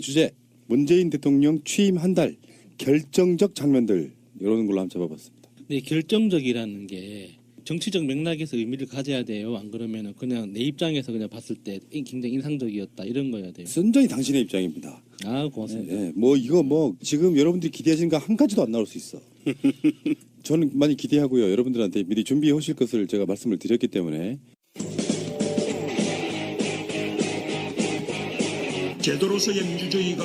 주제 문재인 대통령 취임 한 달 결정적 장면들 이런 걸로 한번 잡아봤습니다. 네, 결정적이라는 게 정치적 맥락에서 의미를 가져야 돼요. 안 그러면은 그냥 내 입장에서 그냥 봤을 때 굉장히 인상적이었다 이런 거야 돼요. 순전히 당신의 입장입니다. 아, 고맙습니다. 네, 뭐 이거 뭐 지금 여러분들이 기대하시는 거 한 가지도 안 나올 수 있어. 저는 많이 기대하고요. 여러분들한테 미리 준비해 오실 것을 제가 말씀을 드렸기 때문에 제도로서의 민주주의가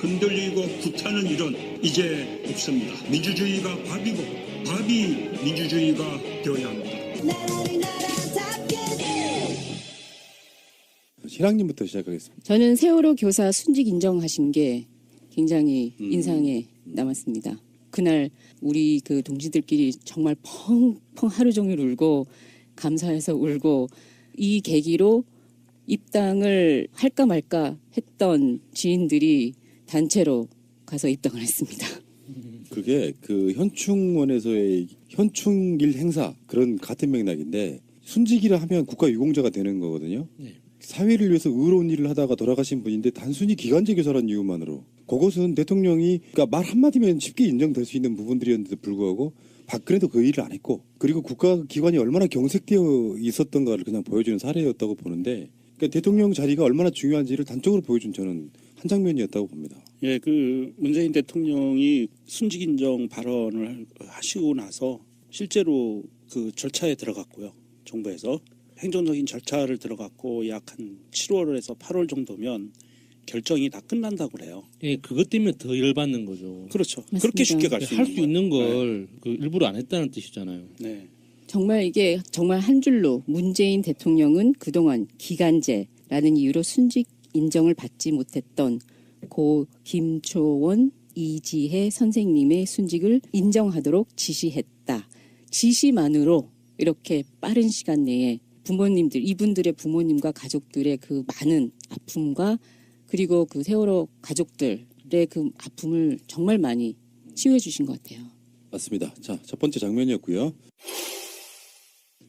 흔들리고 구타는 일은 이제 없습니다. 민주주의가 밥이고 밥이 민주주의가 되어야 합니다. 신랑님부터 시작하겠습니다. 저는 세월호 교사 순직 인정하신 게 굉장히 인상에 남았습니다. 그날 우리 그 동지들끼리 정말 펑펑 하루 종일 울고 감사해서 울고 이 계기로 입당을 할까 말까 했던 지인들이 단체로 가서 입당을 했습니다. 그게 그 현충원에서의 현충일 행사 그런 같은 맥락인데 순직이라 하면 국가유공자가 되는 거거든요. 네. 사회를 위해서 의로운 일을 하다가 돌아가신 분인데 단순히 기간제 교사라는 이유만으로 그것은 대통령이 그러니까 말 한마디면 쉽게 인정될 수 있는 부분들이었는데도 불구하고 박근혜도 그 일을 안 했고 그리고 국가기관이 얼마나 경색되어 있었던가를 그냥 보여주는 사례였다고 보는데 그러니까 대통령 자리가 얼마나 중요한지를 단적으로 보여준 저는 한 장면이었다고 봅니다. 예, 그 문재인 대통령이 순직 인정 발언을 하시고 나서 실제로 그 절차에 들어갔고요. 정부에서 행정적인 절차를 들어갔고 약 한 7월에서 8월 정도면 결정이 다 끝난다고 그래요. 예, 그것 때문에 더 열받는 거죠. 그렇죠. 맞습니다. 그렇게 쉽게 갈 수 할 있는 수 있는 걸 그 일부러 안 했다는 뜻이잖아요. 네. 정말 이게 정말 한 줄로 문재인 대통령은 그동안 기간제라는 이유로 순직 인정을 받지 못했던 고 김초원 이지혜 선생님의 순직을 인정하도록 지시했다. 지시만으로 이렇게 빠른 시간 내에 부모님들, 이분들의 부모님과 가족들의 그 많은 아픔과 그리고 그 세월호 가족들의 그 아픔을 정말 많이 치유해 주신 것 같아요. 맞습니다. 자, 첫 번째 장면이었고요.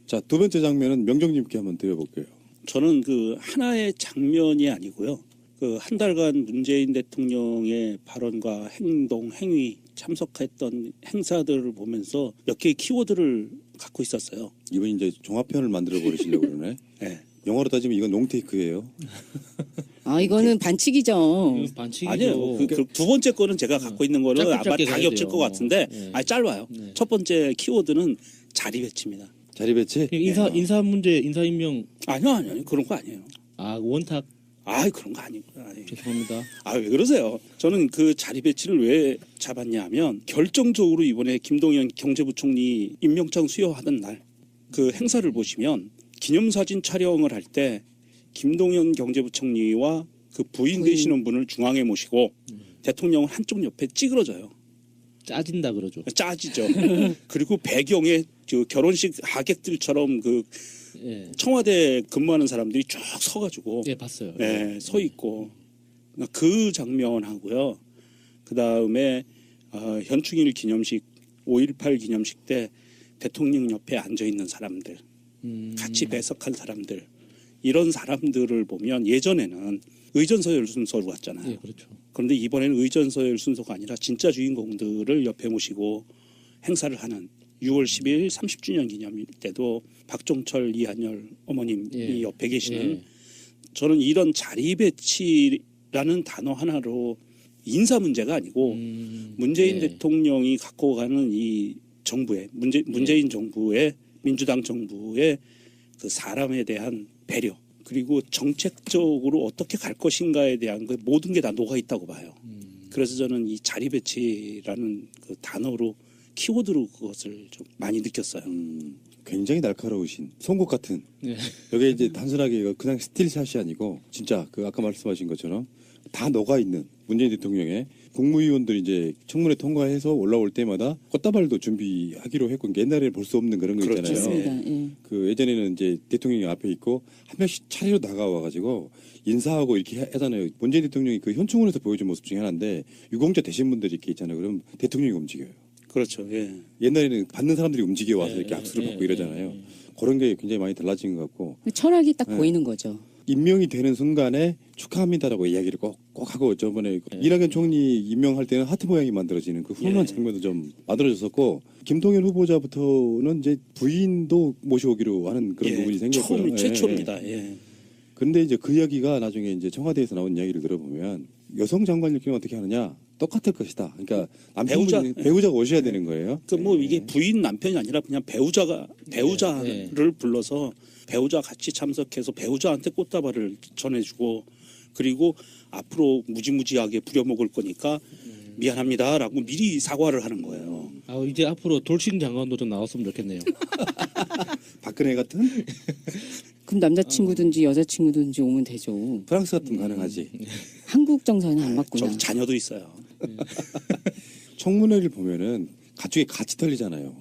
자, 두 번째 장면은 명정님께 한번 드려볼게요. 저는 그 하나의 장면이 아니고요. 그 한 달간 문재인 대통령의 발언과 행동, 행위, 참석했던 행사들을 보면서 몇 개의 키워드를 갖고 있었어요. 이분이 이제 종합편을 만들어 버리시려고 그러네. 네. 영어로 따지면 이건 롱테이크예요. 아, 이거는 반칙이죠. 이거 반칙이죠. 아니요. 그 두 번째 거는 제가 갖고 있는 거는 짧게 아마 짧게 다 가야 겹칠 돼요. 것 같은데 네. 짧아요. 네. 첫 번째 키워드는 자리 배치입니다. 자리 배치? 인사 문제, 인사 임명. 아니요. 그런 거 아니에요. 아, 원탁. 그런 거 아니고요. 죄송합니다. 왜 그러세요? 저는 그 자리 배치를 왜 잡았냐 하면 결정적으로 이번에 김동연 경제부총리 임명장 수여하던 날 그 행사를 보시면 기념사진 촬영을 할 때 김동연 경제부총리와 그 부인 되시는 분을 중앙에 모시고 대통령은 한쪽 옆에 찌그러져요. 짜진다 그러죠. 짜지죠. 그리고 배경에 그 결혼식 하객들처럼 그 예. 청와대 근무하는 사람들이 쭉 서가지고 예, 봤어요. 네, 서 있고 그 장면하고요. 그 다음에 현충일 기념식 5.18 기념식 때 대통령 옆에 앉아 있는 사람들, 같이 배석한 사람들 이런 사람들을 보면 예전에는 의전서열 순서로 갔잖아요. 예, 그렇죠. 그런데 이번에는 의전서열 순서가 아니라 진짜 주인공들을 옆에 모시고 행사를 하는 6월 10일 30주년 기념일 때도 박종철 이한열 어머님이 예. 옆에 계시는 예. 저는 이런 자리 배치라는 단어 하나로 인사 문제가 아니고 문재인 예. 대통령이 갖고 가는 이 정부의 문재인 정부의 민주당 정부의 그 사람에 대한 배려 그리고 정책적으로 어떻게 갈 것인가에 대한 그 모든 게 다 녹아 있다고 봐요. 그래서 저는 이 자리 배치라는 그 단어로 키워드로 그것을 좀 많이 느꼈어요. 굉장히 날카로우신 송곳 같은. 예. 여기 이제 단순하게 그냥 스틸샷이 아니고 진짜 그 아까 말씀하신 것처럼 다 녹아 있는 문재인 대통령의 국무위원들이 이제 청문회 통과해서 올라올 때마다 꽃다발도 준비하기로 했고 옛날에 볼 수 없는 그런 거 그렇죠. 있잖아요. 맞습니다. 예. 그 예전에는 이제 대통령이 앞에 있고 한 명씩 차례로 다가와가지고 인사하고 이렇게 하잖아요. 문재인 대통령이 그 현충원에서 보여준 모습 중에 하나인데 유공자 되신 분들이 이렇게 있잖아요. 그럼 대통령이 움직여요. 그렇죠. 예. 옛날에는 받는 사람들이 움직여 와서 예, 이렇게 악수를 예, 받고 예, 이러잖아요. 예. 그런 게 굉장히 많이 달라진 것 같고 철학이 딱 네. 보이는 거죠. 임명이 되는 순간에 축하합니다라고 이야기를 꼭 하고 저번에 이낙연 총리 임명할 때는 하트 모양이 만들어지는 그 훈훈한 장면도 좀 만들어졌었고 김동연 후보자부터는 이제 부인도 모셔오기로 하는 그런 부분이 생겼고요. 처음 최초입니다. 예. 그런데 이제 그 이야기가 나중에 이제 청와대에서 나온 이야기를 들어보면 여성 장관일 경우 어떻게 하느냐 똑같을 것이다. 그러니까 배우자가 오셔야 되는 거예요. 그 뭐 이게 부인 남편이 아니라 그냥 배우자를 불러서 배우자 같이 참석해서 배우자한테 꽃다발을 전해주고 그리고 앞으로 무지무지하게 부려먹을 거니까 미안합니다라고 미리 사과를 하는 거예요. 아, 이제 앞으로 돌싱 장관도 좀 나왔으면 좋겠네요. 박근혜 같은 그럼 남자친구든지 여자친구든지 오면 되죠. 프랑스 같은 가능하지. 한국 정서는 안 맞구나. 저 자녀도 있어요. 청문회를 보면은 가족이 같이 털리잖아요.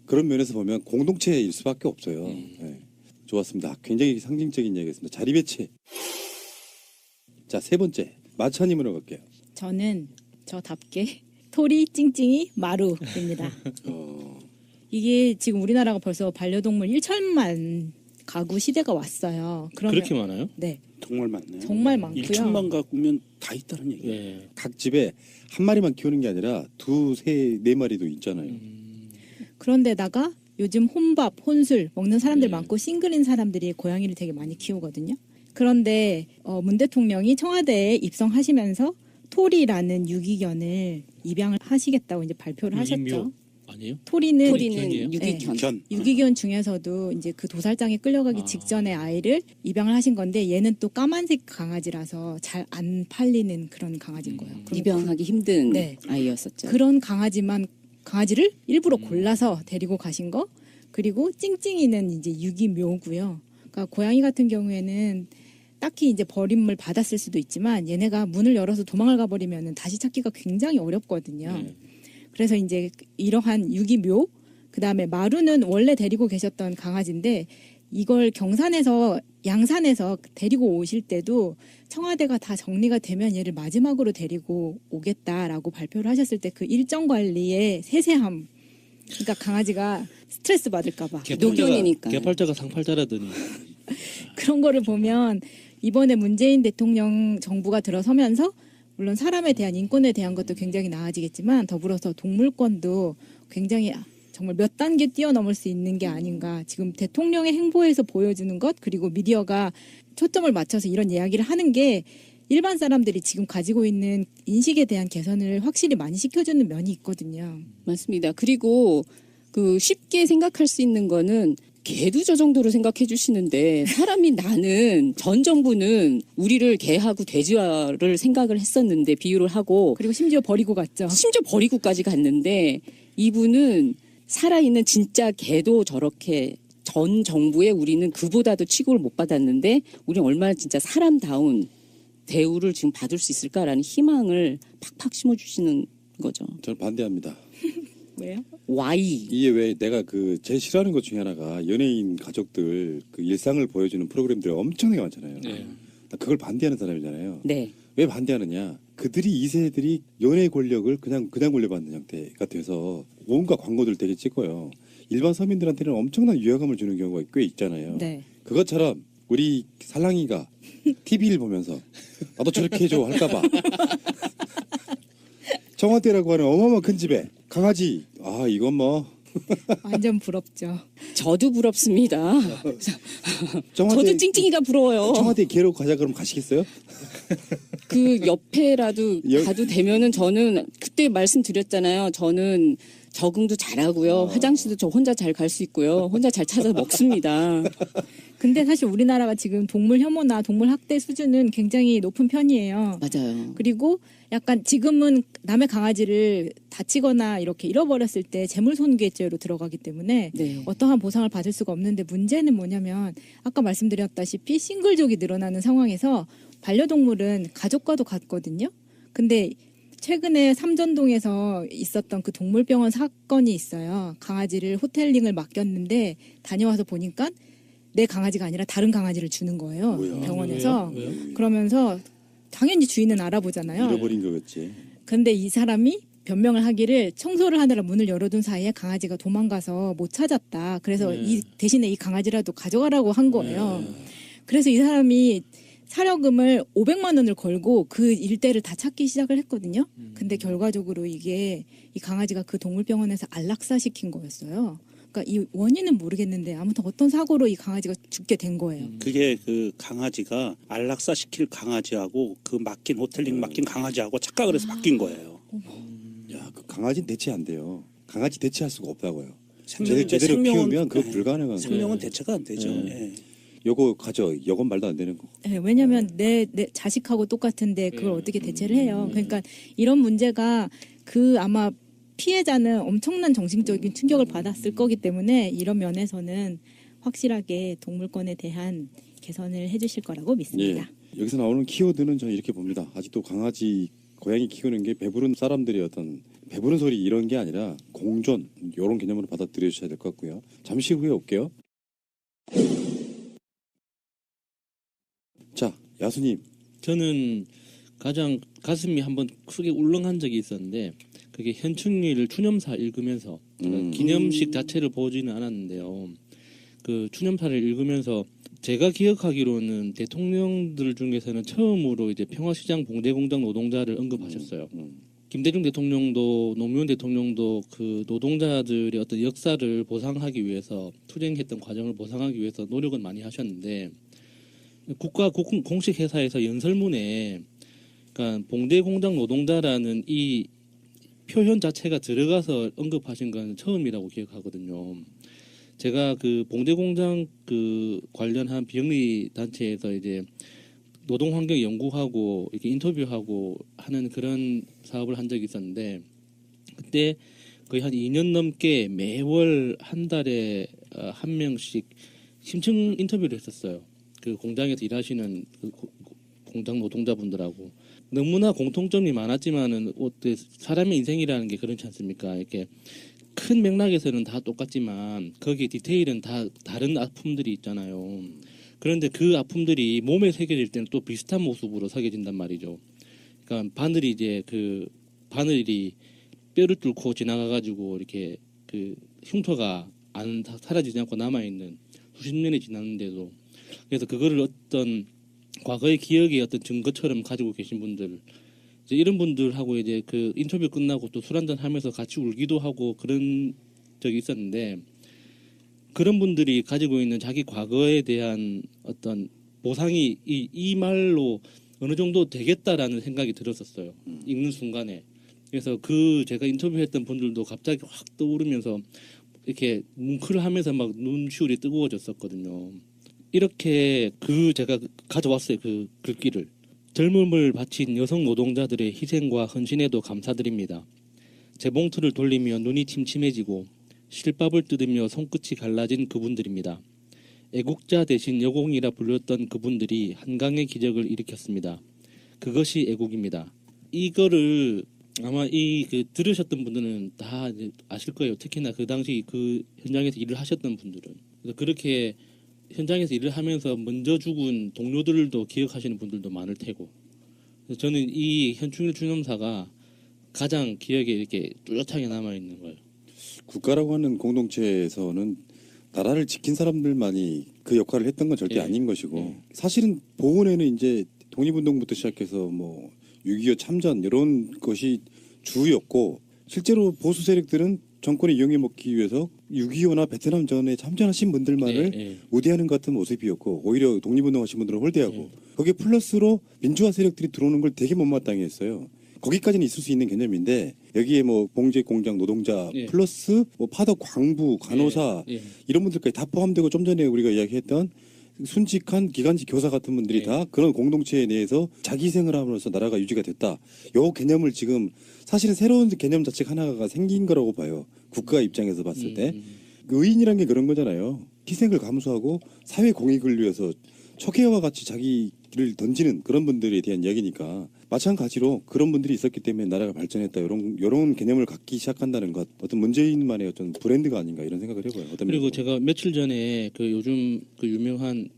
그런 면에서 보면 공동체일 수밖에 없어요. 네. 좋았습니다. 굉장히 상징적인 이야기였습니다. 자리 배치. 자, 세 번째 마차님으로 갈게요. 저는 저답게 토리 찡찡이 마루입니다. 이게 지금 우리나라가 벌써 반려동물 1천만 가구 시대가 왔어요. 그러면 그렇게 많아요? 네, 정말 많네요. 정말 많고요. 1천만 가구면 다 있다는 얘기예요. 예. 각 집에 한 마리만 키우는 게 아니라 두, 세, 네 마리도 있잖아요. 그런데다가 요즘 혼밥, 혼술 먹는 사람들 네. 많고 싱글인 사람들이 고양이를 되게 많이 키우거든요. 그런데 문 대통령이 청와대에 입성하시면서 토리라는 유기견을 입양을 하시겠다고 이제 발표를 하셨죠. 유기묘 아니에요? 토리는 유기견이에요? 유기견. 견. 유기견 중에서도 이제 그 도살장에 끌려가기 직전에 아이를 입양을 하신 건데 얘는 또 까만색 강아지라서 잘 안 팔리는 그런 강아지인 거예요. 그럼 입양하기 힘든 네. 아이였었죠. 그런 강아지를 일부러 골라서 데리고 가신 거. 그리고 찡찡이는 이제 유기묘고요. 그러니까 고양이 같은 경우에는 딱히 이제 버림을 받았을 수도 있지만 얘네가 문을 열어서 도망을 가버리면 다시 찾기가 굉장히 어렵거든요. 그래서 이제 이러한 유기묘, 그 다음에 마루는 원래 데리고 계셨던 강아지인데 이걸 경산에서 양산에서 데리고 오실 때도 청와대가 다 정리가 되면 얘를 마지막으로 데리고 오겠다라고 발표를 하셨을 때 그 일정 관리의 세세함, 그러니까 강아지가 스트레스 받을까봐 노견이니까. 개팔자가 상팔자라더니 그런 거를 보면 이번에 문재인 대통령 정부가 들어서면서 물론 사람에 대한 인권에 대한 것도 굉장히 나아지겠지만 더불어서 동물권도 굉장히 정말 몇 단계 뛰어넘을 수 있는 게 아닌가. 지금 대통령의 행보에서 보여주는 것 그리고 미디어가 초점을 맞춰서 이런 이야기를 하는 게 일반 사람들이 지금 가지고 있는 인식에 대한 개선을 확실히 많이 시켜주는 면이 있거든요. 맞습니다. 그리고 그 쉽게 생각할 수 있는 거는 개도 저 정도로 생각해 주시는데 사람이 나는 전 정부는 우리를 개하고 돼지화를 생각을 했었는데 비유를 하고 그리고 심지어 버리고 갔죠. 심지어 버리고까지 갔는데 이분은 살아있는 진짜 개도 저렇게 전 정부에 우리는 그보다도 취급을 못 받았는데 우리는 얼마나 진짜 사람다운 대우를 지금 받을 수 있을까라는 희망을 팍팍 심어주시는 거죠. 저는 반대합니다. 왜요? Y. 이게 왜 내가 그 제일 싫어하는 것 중에 하나가 연예인 가족들 그 일상을 보여주는 프로그램들이 엄청나게 많잖아요. 네. 나 그걸 반대하는 사람이잖아요. 네. 왜 반대하느냐? 그들이 2세들이 연예 권력을 그냥 물려받는 형태가 돼서 온갖 광고들 되게 찍어요. 일반 서민들한테는 엄청난 위화감을 주는 경우가 꽤 있잖아요. 네. 그것처럼 우리 살랑이가 TV를 보면서 나도 저렇게 해줘 할까봐 청와대라고 하는 어마어마한 큰 집에 강아지 이건 뭐 완전 부럽죠. 저도 부럽습니다. 청와대 저도 찡찡이가 부러워요. 청와대 개로 가자 그러면 가시겠어요? 그 옆에라도 가도 되면은 저는 그때 말씀드렸잖아요. 저는 적응도 잘하고요. 화장실도 저 혼자 잘 갈 수 있고요. 혼자 잘 찾아 먹습니다. 근데 사실 우리나라가 지금 동물 혐오나 동물 학대 수준은 굉장히 높은 편이에요. 맞아요. 그리고 약간 지금은 남의 강아지를 다치거나 이렇게 잃어버렸을 때 재물손괴죄로 들어가기 때문에 네. 어떠한 보상을 받을 수가 없는데 문제는 뭐냐면 아까 말씀드렸다시피 싱글족이 늘어나는 상황에서 반려동물은 가족과도 같거든요. 근데 최근에 삼전동에서 있었던 그 동물병원 사건이 있어요. 강아지를 호텔링을 맡겼는데 다녀와서 보니까 내 강아지가 아니라 다른 강아지를 주는 거예요. 뭐야? 병원에서. 왜요? 그러면서 당연히 주인은 알아보잖아요. 잃어버린 거겠지. 근데 이 사람이 변명을 하기를 청소를 하느라 문을 열어둔 사이에 강아지가 도망가서 못 찾았다. 그래서 대신에 이 강아지라도 가져가라고 한 거예요. 그래서 이 사람이 사료금을 500만 원을 걸고 그 일대를 다 찾기 시작을 했거든요. 근데 결과적으로 이게 이 강아지가 그 동물병원에서 안락사시킨 거였어요. 그러니까 이 원인은 모르겠는데 아무튼 어떤 사고로 이 강아지가 죽게 된 거예요. 그게 그 강아지가 안락사 시킬 강아지하고 그 맡긴 호텔링 맡긴 강아지하고 착각을 해서 맡긴 거예요. 야, 그 강아지는 대체 안 돼요. 강아지 대체할 수가 없다고요. 생명은 제대로 키우면 그거 네. 불가능한 생명은 거예요. 대체가 안 되죠. 네. 예. 요거 가져. 요건 말도 안 되는 거. 네, 왜냐하면 내 자식하고 똑같은데 그걸 어떻게 대체를 해요. 그러니까 이런 문제가 그 아마 피해자는 엄청난 정신적인 충격을 받았을 거기 때문에 이런 면에서는 확실하게 동물권에 대한 개선을 해주실 거라고 믿습니다. 예. 여기서 나오는 키워드는 저는 이렇게 봅니다. 아직도 강아지, 고양이 키우는 게 배부른 사람들의 어떤 배부른 소리 이런 게 아니라 공존 이런 개념으로 받아들여 주셔야 될 것 같고요. 잠시 후에 올게요. 자, 야수님. 저는 가장 가슴이 한번 크게 울렁한 적이 있었는데 그게 현충일 추념사 읽으면서 기념식 자체를 보지는 않았는데요. 그 추념사를 읽으면서 제가 기억하기로는 대통령들 중에서는 처음으로 이제 평화시장 봉제공장 노동자를 언급하셨어요. 김대중 대통령도 노무현 대통령도 그 노동자들의 어떤 역사를 보상하기 위해서 투쟁했던 과정을 보상하기 위해서 노력은 많이 하셨는데 국가 공식 회사에서 연설문에 그러니까 봉제공장 노동자라는 이 표현 자체가 들어가서 언급하신 건 처음이라고 기억하거든요. 제가 그 봉제공장 그 관련한 비영리 단체에서 이제 노동환경 연구하고 이렇게 인터뷰하고 하는 그런 사업을 한 적이 있었는데 그때 거의 한 2년 넘게 매월 한 달에 한 명씩 심층 인터뷰를 했었어요. 그 공장에서 일하시는 그 공장 노동자분들하고 너무나 공통점이 많았지만은 사람의 인생이라는 게 그렇지 않습니까? 이렇게 큰 맥락에서는 다 똑같지만 거기에 디테일은 다 다른 아픔들이 있잖아요. 그런데 그 아픔들이 몸에 새겨질 때는 또 비슷한 모습으로 새겨진단 말이죠. 그러니까 바늘이 이제 그 바늘이 뼈를 뚫고 지나가가지고 이렇게 그 흉터가 안 사라지지 않고 남아 있는 수십 년이 지났는데도 그래서 그거를 어떤 과거의 기억의 어떤 증거처럼 가지고 계신 분들 이제 이런 분들하고 이제 그 인터뷰 끝나고 또 술 한잔 하면서 같이 울기도 하고 그런 적이 있었는데 그런 분들이 가지고 있는 자기 과거에 대한 어떤 보상이 이 말로 어느 정도 되겠다라는 생각이 들었었어요. 읽는 순간에. 그래서 그 제가 인터뷰했던 분들도 갑자기 확 떠오르면서 이렇게 뭉클하면서 막 눈시울이 뜨거워졌었거든요. 이렇게 그 제가 가져왔어요. 그 글귀를. 젊음을 바친 여성 노동자들의 희생과 헌신에도 감사드립니다. 재봉틀을 돌리며 눈이 침침해지고 실밥을 뜯으며 손끝이 갈라진 그분들입니다. 애국자 대신 여공이라 불렸던 그분들이 한강의 기적을 일으켰습니다. 그것이 애국입니다. 이거를 아마 그 들으셨던 분들은 다 이제 아실 거예요. 특히나 그 당시 그 현장에서 일을 하셨던 분들은. 그래서 그렇게 현장에서 일을 하면서 먼저 죽은 동료들도 기억하시는 분들도 많을 테고. 그래서 저는 이 현충일 추념사가 가장 기억에 이렇게 뚜렷하게 남아 있는 거예요. 국가라고 하는 공동체에서는 나라를 지킨 사람들만이 그 역할을 했던 건 절대 예. 아닌 것이고 사실은 보훈에는 이제 독립운동부터 시작해서 뭐 6.25 참전 이런 것이 주였고 실제로 보수 세력들은 정권을 이용해 먹기 위해서 6.25나 베트남 전에 참전하신 분들만을 예, 예. 우대하는 것 같은 모습이었고 오히려 독립운동하신 분들은 홀대하고 거기에 플러스로 민주화 세력들이 들어오는 걸 되게 못마땅해 했어요. 거기까지는 있을 수 있는 개념인데 여기에 뭐 봉제 공장 노동자 예. 플러스 뭐 파덕 광부 간호사 예, 예. 이런 분들까지 다 포함되고 좀 전에 우리가 이야기했던 순직한 기간직 교사 같은 분들이 예. 다 그런 공동체에 대해서 자기 희생을 함으로써 나라가 유지가 됐다. 요 개념을 지금 사실은 새로운 개념 자체가 하나가 생긴 거라고 봐요. 국가 입장에서 봤을 때. 의인이란 게 그런 거잖아요. 희생을 감수하고 사회 공익을 위해서 척해와 같이 자기를 던지는 그런 분들에 대한 이야기니까 마찬가지로 그런 분들이 있었기 때문에 나라가 발전했다. 이런 개념을 갖기 시작한다는 것 어떤 문재인만의 어떤 브랜드가 아닌가 이런 생각을 해봐요. 어떤 그리고 면에서. 제가 며칠 전에 그 요즘 그 유명한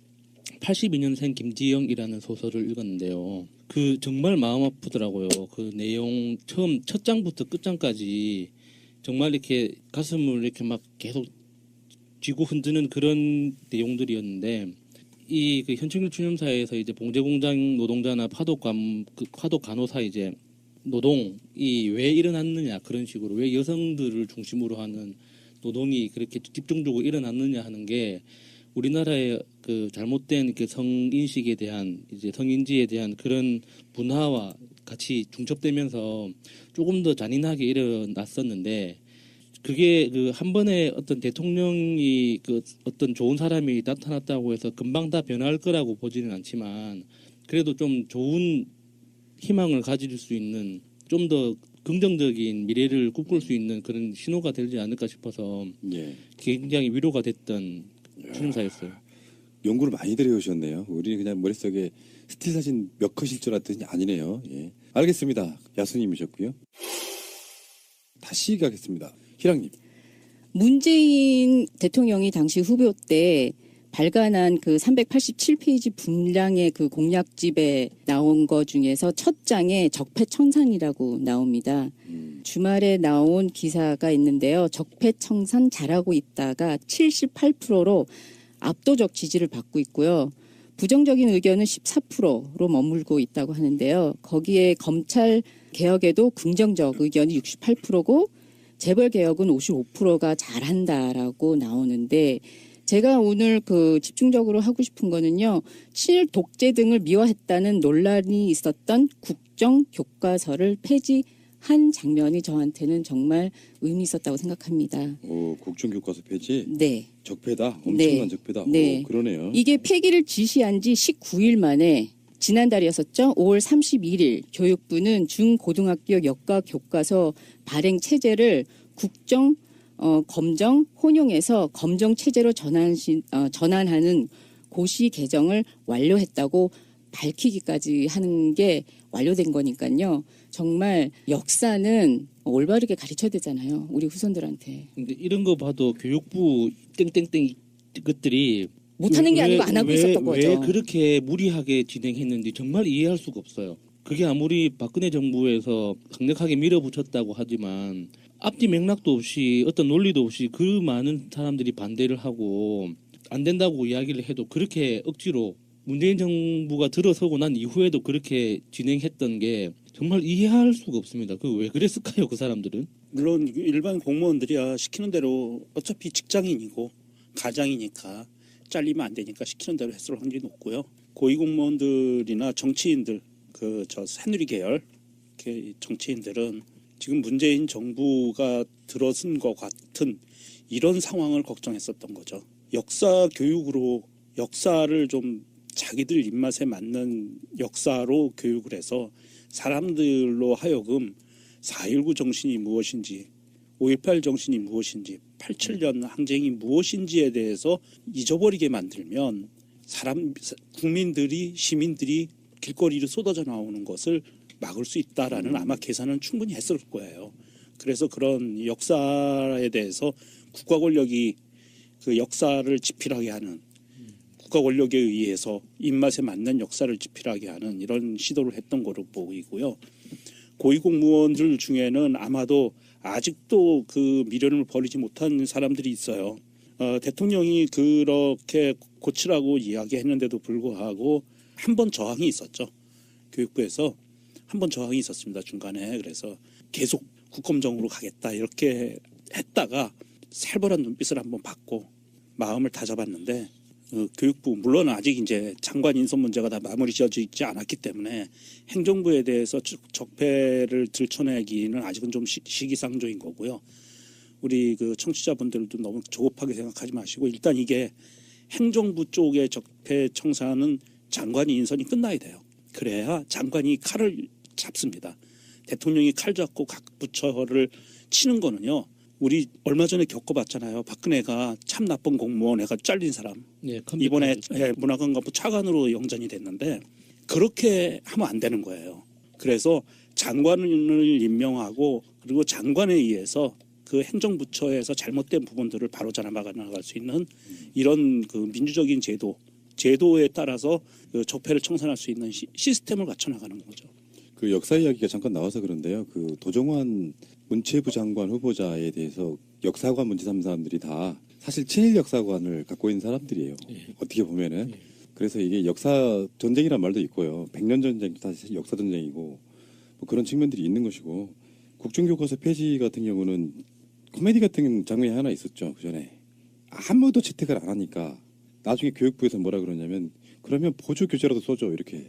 82년생 김지영이라는 소설을 읽었는데요. 그 정말 마음 아프더라고요. 그 내용 처음 첫 장부터 끝장까지 정말 이렇게 가슴을 이렇게 막 계속 쥐고 흔드는 그런 내용들이었는데 이 그 현충일 추념사에서 이제 봉제공장 노동자나 파독 간호사 이제 노동이 왜 일어났느냐 그런 식으로 왜 여성들을 중심으로 하는 노동이 그렇게 집중적으로 일어났느냐 하는 게 우리나라의 그 잘못된 그 성인식에 대한 이제 성인지에 대한 그런 문화와 같이 중첩되면서 조금 더 잔인하게 일어났었는데 그게 그 한 번에 어떤 대통령이 그 어떤 좋은 사람이 나타났다고 해서 금방 다 변할 거라고 보지는 않지만 그래도 좀 좋은 희망을 가질 수 있는 좀 더 긍정적인 미래를 꿈꿀 수 있는 그런 신호가 되지 않을까 싶어서 예. 굉장히 위로가 됐던 추념사였어요. 연구를 많이 들여오셨네요. 우리는 그냥 머릿속에 스틸 사진 몇 컷일 줄 알았더니 아니네요. 예. 알겠습니다. 야수님이셨고요. 다시 가겠습니다. 희랑님. 문재인 대통령이 당시 후보 때 발간한 그 387페이지 분량의 그 공약집에 나온 거 중에서 첫 장에 적폐청산이라고 나옵니다. 주말에 나온 기사가 있는데요. 적폐청산 잘하고 있다가 78%로 압도적 지지를 받고 있고요. 부정적인 의견은 14%로 머물고 있다고 하는데요. 거기에 검찰 개혁에도 긍정적 의견이 68%고 재벌 개혁은 55%가 잘한다라고 나오는데 제가 오늘 그 집중적으로 하고 싶은 거는요. 친일 독재 등을 미화했다는 논란이 있었던 국정 교과서를 폐지한 장면이 저한테는 정말 의미 있었다고 생각합니다. 오, 국정교과서 폐지. 네. 적폐다. 엄청난 네. 적폐다. 네. 오, 그러네요. 이게 폐기를 지시한 지 19일 만에 지난달이었었죠. 5월 31일 교육부는 중고등학교 역과 교과서 발행 체제를 국정 검정 혼용해서 검정 체제로 전환하는 고시 개정을 완료했다고 밝히기까지 하는 게 완료된 거니까요. 정말 역사는 올바르게 가르쳐야 되잖아요. 우리 후손들한테. 근데 이런 거 봐도 교육부 땡땡땡 것들이 못하는 게 아니고 안 하고 있었던 거죠. 왜 그렇게 무리하게 진행했는지 정말 이해할 수가 없어요. 그게 아무리 박근혜 정부에서 강력하게 밀어붙였다고 하지만 앞뒤 맥락도 없이 어떤 논리도 없이 그 많은 사람들이 반대를 하고 안 된다고 이야기를 해도 그렇게 억지로 문재인 정부가 들어서고 난 이후에도 그렇게 진행했던 게 정말 이해할 수가 없습니다. 그 왜 그랬을까요, 그 사람들은? 물론 일반 공무원들이야 시키는 대로 어차피 직장인이고 가장이니까 잘리면 안 되니까 시키는 대로 했을 확률이 높고요. 고위공무원들이나 정치인들 그 저 새누리 계열 정치인들은 지금 문재인 정부가 들어선 것 같은 이런 상황을 걱정했었던 거죠. 역사 교육으로 역사를 좀 자기들 입맛에 맞는 역사로 교육을 해서 사람들로 하여금 4.19 정신이 무엇인지 5.18 정신이 무엇인지 87년 항쟁이 무엇인지에 대해서 잊어버리게 만들면 국민들이 시민들이 길거리로 쏟아져 나오는 것을 막을 수 있다라는 아마 계산은 충분히 했을 거예요. 그래서 그런 역사에 대해서 국가 권력이 그 역사를 지필하게 하는 국가 권력에 의해서 입맛에 맞는 역사를 지필하게 하는 이런 시도를 했던 거로 보이고요. 고위공무원들 중에는 아마도 아직도 그 미련을 버리지 못한 사람들이 있어요. 대통령이 그렇게 고치라고 이야기했는데도 불구하고 한 번 저항이 있었죠. 교육부에서 한 번 저항이 있었습니다. 중간에. 그래서 계속 국검정으로 가겠다 이렇게 했다가 살벌한 눈빛을 한번 받고 마음을 다잡았는데 교육부 물론 아직 이제 장관 인선 문제가 다 마무리 지어지지 않았기 때문에 행정부에 대해서 적폐를 들춰내기는 아직은 좀 시기상조인 거고요. 우리 그 청취자분들도 너무 조급하게 생각하지 마시고 일단 이게 행정부 쪽의 적폐 청산은 장관이 인선이 끝나야 돼요. 그래야 장관이 칼을 잡습니다. 대통령이 칼 잡고 각 부처를 치는 거는요. 우리 얼마 전에 겪어봤잖아요. 박근혜가 참 나쁜 공무원 애가 잘린 사람. 네, 이번에 문화관광부 차관으로 영전이 됐는데 그렇게 하면 안 되는 거예요. 그래서 장관을 임명하고 그리고 장관에 의해서 그 행정부처에서 잘못된 부분들을 바로잡아 나갈 수 있는 이런 그 민주적인 제도에 따라서 그 적폐를 청산할 수 있는 시스템을 갖춰 나가는 거죠. 그 역사 이야기가 잠깐 나와서 그런데요. 그 도정환 문체부 장관 후보자에 대해서 역사관 문제 삼는 사람들이 다 사실 친일 역사관을 갖고 있는 사람들이에요. 어떻게 보면은 그래서 이게 역사 전쟁이란 말도 있고요. 100년 전쟁도 다시 역사 전쟁이고 뭐 그런 측면들이 있는 것이고 국정교과서 폐지 같은 경우는 코미디 같은 장면이 하나 있었죠. 그 전에 아무도 채택을 안 하니까 나중에 교육부에서 뭐라 그러냐면 그러면 보조 교재라도 써줘 이렇게.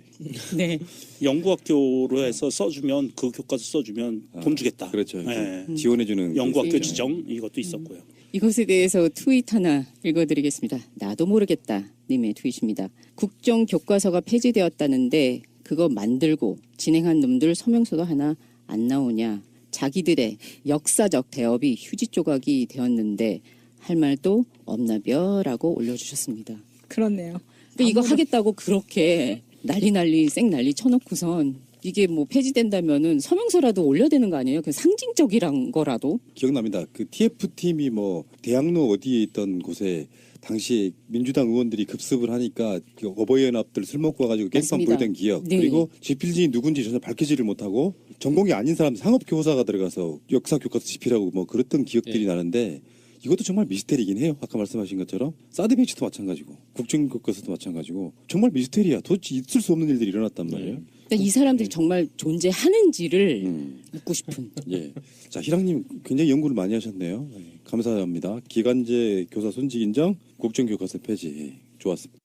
네. 연구학교로 해서 써주면 그 교과서 써주면 돈 주겠다. 그렇죠. 예. 지원해주는 연구학교 게 있어요. 지정 이것도 있었고요. 이것에 대해서 트윗 하나 읽어드리겠습니다. 나도 모르겠다 님의 트윗입니다. 국정교과서가 폐지되었다는데 그거 만들고 진행한 놈들 서명서도 하나 안 나오냐. 자기들의 역사적 대업이 휴지 조각이 되었는데 할 말도 없나벼라고 올려주셨습니다. 그렇네요. 근데 이거 하겠다고 그렇게 난리 생난리 쳐놓고선 이게 뭐 폐지된다면은 서명서라도 올려야 되는 거 아니에요? 그 상징적이란 거라도. 기억납니다. 그 TF 팀이 뭐 대학로 어디에 있던 곳에 당시 민주당 의원들이 급습을 하니까 그 어버이연합들 술 먹고 와가지고 깽판 맞습니다. 부리던 기억. 네. 그리고 지필진이 누군지 전혀 밝히지를 못하고 전공이 아닌 사람 상업교사가 들어가서 역사 교과서 집필하고 뭐 그랬던 기억들이 나는데 이것도 정말 미스테리긴 해요. 아까 말씀하신 것처럼 사드 배치도 마찬가지고 국정교과서도 마찬가지고 정말 미스테리야. 도대체 있을 수 없는 일들이 일어났단 말이에요. 그러니까 이 사람들이 정말 존재하는지를 묻고 싶은. 예. 자, 희랑님 굉장히 연구를 많이 하셨네요. 네, 감사합니다. 기간제 교사 순직 인정, 국정교과서 폐지. 좋았습니다.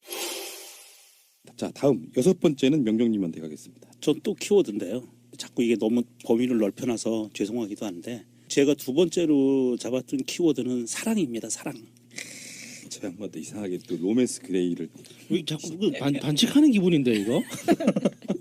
자, 다음 6번째는 명정님한테 가겠습니다. 전 또 키워드인데요. 자꾸 이게 너무 범위를 넓혀놔서 죄송하기도 한데 제가 두 번째로 잡았던 키워드는 사랑입니다. 사랑. 저 양반도 이상하게 또 로맨스 그레이를 왜 자꾸 그 반칙하는 기분인데 이거?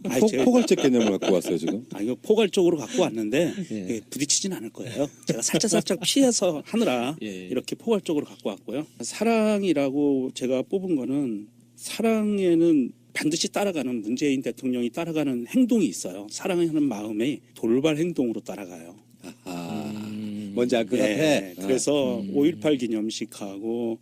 아니, 제가 포괄적 개념을 갖고 왔어요 지금. 이거 포괄적으로 갖고 왔는데 예. 예, 부딪히진 않을 거예요. 제가 살짝 피해서 하느라 예. 이렇게 포괄적으로 갖고 왔고요. 사랑이라고 제가 뽑은 거는 사랑에는 반드시 따라가는 문재인 대통령이 따라가는 행동이 있어요. 사랑하는 마음이 돌발 행동으로 따라가요. 뭔지 알 것 예, 같아. 그래서 5.18 기념식하고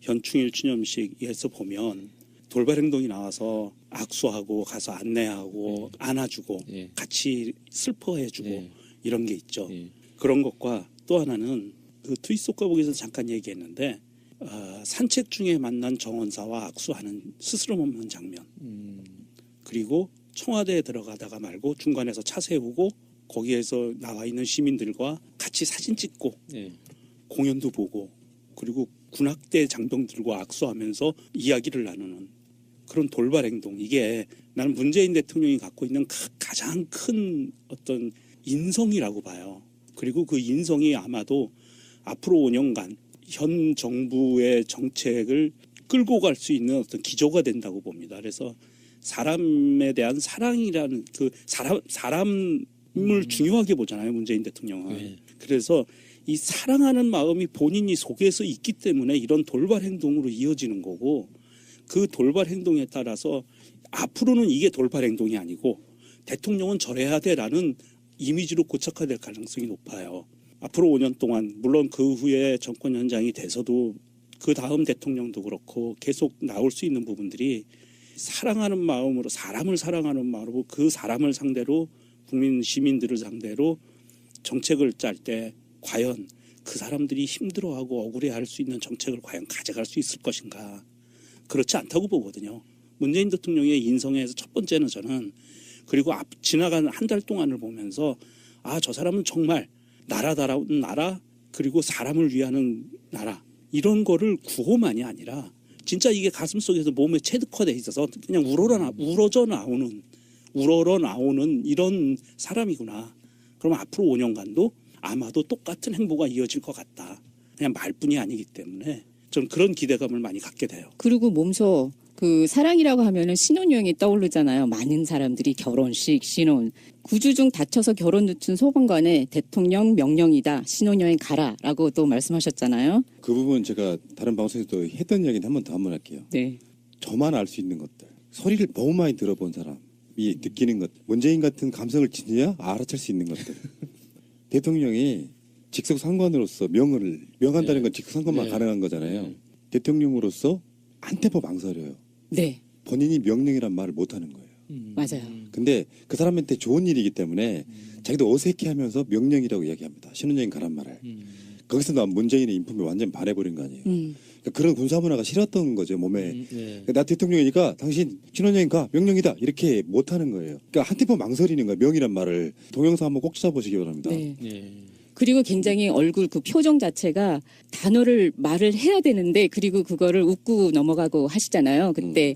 현충일 추념식에서 보면 돌발 행동이 나와서 악수하고 가서 안내하고 안아주고 예. 같이 슬퍼해주고 예. 이런 게 있죠. 예. 그런 것과 또 하나는 그 트윗 속가복에서 잠깐 얘기했는데 산책 중에 만난 정원사와 악수하는 스스럼 없는 장면. 그리고 청와대에 들어가다가 말고 중간에서 차 세우고 거기에서 나와 있는 시민들과 같이 사진 찍고 예. 공연도 보고 그리고 군악대 장병들과 악수하면서 이야기를 나누는 그런 돌발 행동. 이게 나는 문재인 대통령이 갖고 있는 가장 큰 어떤 인성이라고 봐요. 그리고 그 인성이 아마도 앞으로 5년간 현 정부의 정책을 끌고 갈 수 있는 어떤 기조가 된다고 봅니다. 그래서 사람에 대한 사랑이라는 그 사람을 중요하게 보잖아요. 문재인 대통령은. 네. 그래서 이 사랑하는 마음이 본인이 속에서 있기 때문에 이런 돌발 행동으로 이어지는 거고 그 돌발 행동에 따라서 앞으로는 이게 돌발 행동이 아니고 대통령은 저래야 돼라는 이미지로 고착화될 가능성이 높아요. 앞으로 5년 동안 물론 그 후에 정권 연장이 돼서도 그 다음 대통령도 그렇고 계속 나올 수 있는 부분들이 사랑하는 마음으로 사람을 사랑하는 마음으로 그 사람을 상대로 국민 시민들을 상대로 정책을 짤 때 과연 그 사람들이 힘들어하고 억울해할 수 있는 정책을 과연 가져갈 수 있을 것인가. 그렇지 않다고 보거든요. 문재인 대통령의 인성에서 첫 번째는 저는 그리고 지나간 한 달 동안을 보면서 저 사람은 정말 나라다운 나라 그리고 사람을 위하는 나라 이런 거를 구호만이 아니라 진짜 이게 가슴속에서 몸에 체득화돼 있어서 그냥 우러러 나오는 이런 사람이구나. 그럼 앞으로 5년간도 아마도 똑같은 행보가 이어질 것 같다. 그냥 말뿐이 아니기 때문에 좀 그런 기대감을 많이 갖게 돼요. 그리고 몸소 그 사랑이라고 하면은 신혼여행이 떠오르잖아요. 많은 사람들이 결혼식, 신혼. 9주 중 다쳐서 결혼 늦춘 소방관의 대통령 명령이다. 신혼여행 가라라고 또 말씀하셨잖아요. 그 부분 제가 다른 방송에서도 했던 이야기는 한 번 할게요. 네. 저만 알 수 있는 것들. 소리를 너무 많이 들어본 사람이 느끼는 것. 문재인 같은 감성을 지니야 알아챌 수 있는 것들. 대통령이 직속 상관으로서 명한다는 건 직속 상관만 가능한 거잖아요. 대통령으로서 한테퍼 망설여요. 네. 본인이 명령이란 말을 못하는 거예요. 맞아요. 근데 그 사람한테 좋은 일이기 때문에 자기도 어색해하면서 명령이라고 이야기합니다. 신혼여행 가란 말을. 거기서 난 문재인의 인품이 완전 반해버린 거 아니에요. 그러니까 그런 군사 문화가 싫었던 거죠 몸에. 네. 그러니까 나 대통령이니까 당신 신원여행 가 명령이다 이렇게 못하는 거예요. 그러니까 한테만 망설이는 거예요. 명이란 말을. 동영상 한번 꼭 찾아보시기 바랍니다. 네. 네. 그리고 굉장히 얼굴 그 표정 자체가 단어를 말을 해야 되는데 그리고 그거를 웃고 넘어가고 하시잖아요. 그때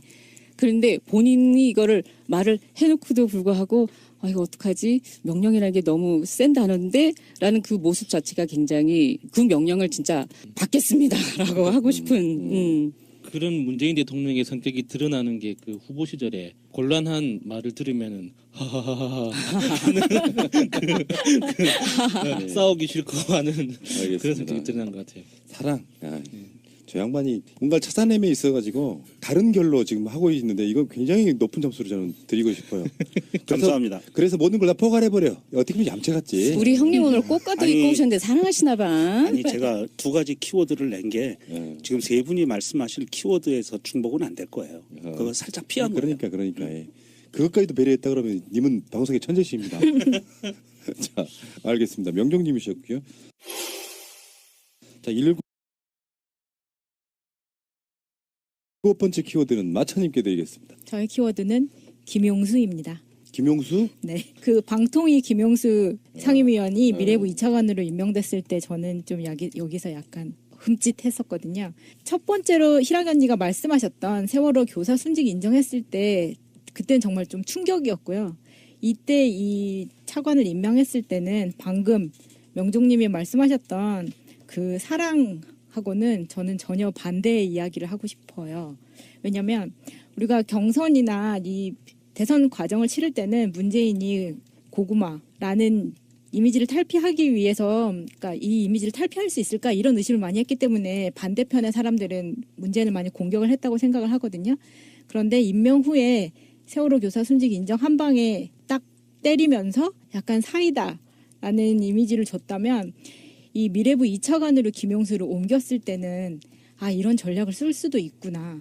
그런데 본인이 이거를 말을 해놓고도 불구하고 아 이거 어떡하지? 명령이라는 게 너무 센 단어인데 라는 그 모습 자체가 굉장히 그 명령을 진짜 받겠습니다라고 하고 싶은 그런 문재인 대통령의 성격이 드러나는 게 그 후보 시절에 곤란한 말을 들으면은 하하하하 싸우기 싫고 하는 그런 성격이 드러난 것 같아요. 사랑. 저 양반이 뭔가를 찾아내며 있어가지고 다른 결로 지금 하고 있는데 이거 굉장히 높은 점수를 저는 드리고 싶어요. 감사합니다. 그래서 모든 걸 다 포괄해버려. 어떻게 보면 얌체 같지. 우리 형님 오늘 꽃가도 아니, 입고 오셨는데 사랑하시나 봐. 아니 제가 두 가지 키워드를 낸 게 지금 세 분이 말씀하실 키워드에서 중복은 안 될 거예요. 그거 살짝 피한 거예요. 그러니까 예. 그것까지도 배려했다 그러면 님은 방송의 천재십니다. 자, 알겠습니다. 명정님이셨고요. 자, 7번째 키워드는 마차님께 드리겠습니다. 저의 키워드는 김용수입니다. 김용수? 네. 그 방통위 김용수 상임위원이 미래부 2차관으로 임명됐을 때 저는 좀 여기서 약간 흠칫했었거든요. 첫 번째로 희락 언니가 말씀하셨던 세월호 교사 순직 인정했을 때 그때는 정말 좀 충격이었고요. 이때 이 차관을 임명했을 때는 방금 명종님이 말씀하셨던 그 사랑하고는 저는 전혀 반대의 이야기를 하고 싶어요. 왜냐하면 우리가 경선이나 이 대선 과정을 치를 때는 문재인이 고구마라는 이미지를 탈피하기 위해서 그러니까 이 이미지를 탈피할 수 있을까 이런 의심을 많이 했기 때문에 반대편의 사람들은 문재인을 많이 공격을 했다고 생각을 하거든요. 그런데 임명 후에 세월호 교사 순직 인정 한 방에 딱 때리면서 약간 사이다라는 이미지를 줬다면 이 미래부 2차관으로 김용수를 옮겼을 때는 아 이런 전략을 쓸 수도 있구나.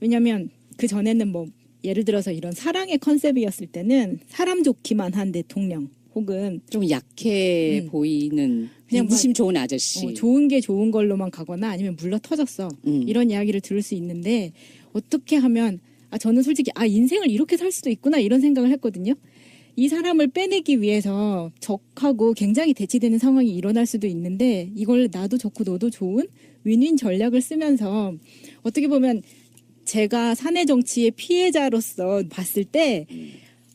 왜냐하면 그 전에는 뭐 예를 들어서 이런 사랑의 컨셉이었을 때는 사람 좋기만 한 대통령 혹은 좀 약해 보이는 그냥 인심 좋은 아저씨. 좋은 게 좋은 걸로만 가거나 아니면 물러 터졌어. 이런 이야기를 들을 수 있는데 어떻게 하면 아 저는 솔직히 아 인생을 이렇게 살 수도 있구나 이런 생각을 했거든요. 이 사람을 빼내기 위해서 적하고 굉장히 대치되는 상황이 일어날 수도 있는데 이걸 나도 좋고 너도 좋은 윈윈 전략을 쓰면서 어떻게 보면 제가 사내 정치의 피해자로서 봤을 때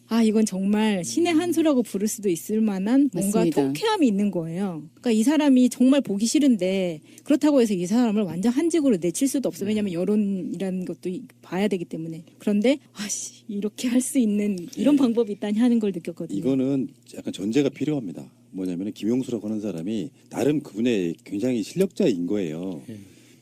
아 이건 정말 신의 한 수라고 부를 수도 있을 만한 뭔가 맞습니다. 통쾌함이 있는 거예요. 그러니까 이 사람이 정말 보기 싫은데 그렇다고 해서 이 사람을 완전 한직으로 내칠 수도 없어. 왜냐하면 여론이라는 것도 봐야 되기 때문에. 그런데 아씨 이렇게 할 수 있는 이런 방법이 있다니 하는 걸 느꼈거든요. 이거는 약간 전제가 필요합니다. 뭐냐면 김용수라고 하는 사람이 나름 그분의 굉장히 실력자인 거예요.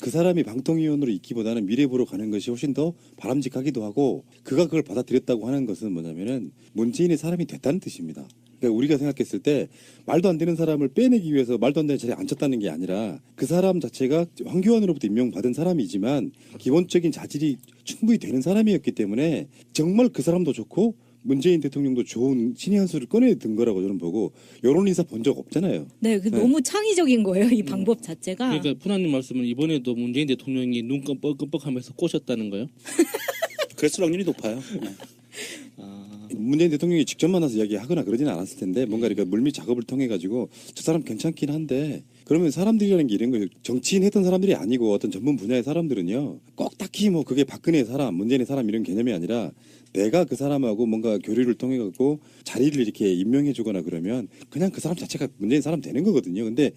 그 사람이 방통위원으로 있기보다는 미래부로 가는 것이 훨씬 더 바람직하기도 하고 그가 그걸 받아들였다고 하는 것은 뭐냐면은 문재인의 사람이 됐다는 뜻입니다. 그러니까 우리가 생각했을 때 말도 안 되는 사람을 빼내기 위해서 말도 안 되는 자리에 앉혔다는 게 아니라 그 사람 자체가 황교안으로부터 임명받은 사람이지만 기본적인 자질이 충분히 되는 사람이었기 때문에 정말 그 사람도 좋고 문재인 대통령도 좋은 신의 한 수를 꺼내든 거라고 저는 보고 여론인사 본 적 없잖아요. 네, 너무 창의적인 거예요. 이 방법 자체가. 그러니까 푸나님 말씀은 이번에도 문재인 대통령이 눈 끔뻑끔뻑하면서 꼬셨다는 거예요? 그랬을 확률이 높아요. 네. 문재인 대통령이 직접 만나서 이야기하거나 그러지는 않았을 텐데 뭔가 이렇게 물밑 작업을 통해 가지고 저 사람 괜찮긴 한데 그러면 사람들이라는 게 이런 거예요. 정치인 했던 사람들이 아니고 어떤 전문 분야의 사람들은요 꼭 딱히 뭐 그게 박근혜 사람, 문재인의 사람 이런 개념이 아니라 내가 그 사람하고 뭔가 교류를 통해 갖고 자리를 이렇게 임명해 주거나 그러면 그냥 그 사람 자체가 문재인 사람 되는 거거든요. 근데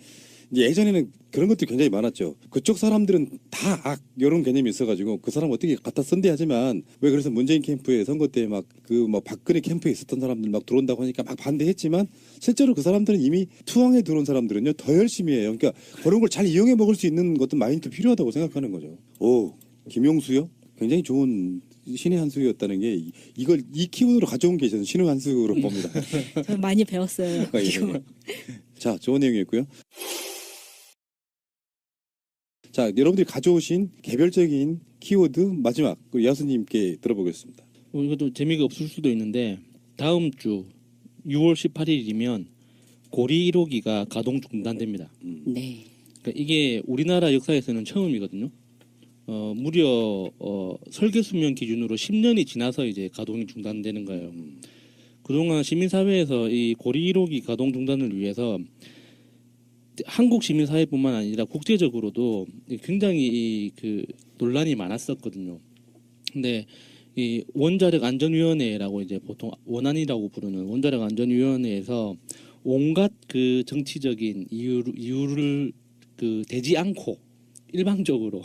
이제 예전에는 그런 것들이 굉장히 많았죠. 그쪽 사람들은 다 악 이런 개념이 있어가지고 그 사람 어떻게 갖다 선대하지만 왜 그래서 문재인 캠프에 선거 때 막 그 뭐 박근혜 캠프에 있었던 사람들 막 들어온다고 하니까 막 반대했지만 실제로 그 사람들은 이미 투항에 들어온 사람들은요 더 열심히 해요. 그러니까 그런 걸 잘 이용해 먹을 수 있는 것도 마인드 필요하다고 생각하는 거죠. 오 김용수요? 굉장히 좋은 신의 한 수였다는 게 이걸 이 키워드로 가져온 게 저는 신의 한 수로 봅니다. 저는 많이 배웠어요. 예, 예. 자 좋은 내용이었고요. 자, 여러분들이 가져오신 개별적인 키워드 마지막 야수님께 들어보겠습니다. 이것도 재미가 없을 수도 있는데 다음 주 6월 18일이면 고리 1호기가 가동 중단됩니다. 네. 그러니까 이게 우리나라 역사에서는 처음이거든요. 무려 설계 수명 기준으로 10년이 지나서 이제 가동이 중단되는 거예요. 그동안 시민사회에서 이 고리 1호기 가동 중단을 위해서 한국 시민사회뿐만 아니라 국제적으로도 굉장히 그 논란이 많았었거든요. 근데 이 원자력 안전위원회라고 이제 보통 원안이라고 부르는 원자력 안전위원회에서 온갖 그 정치적인 이유를 그 대지 않고 일방적으로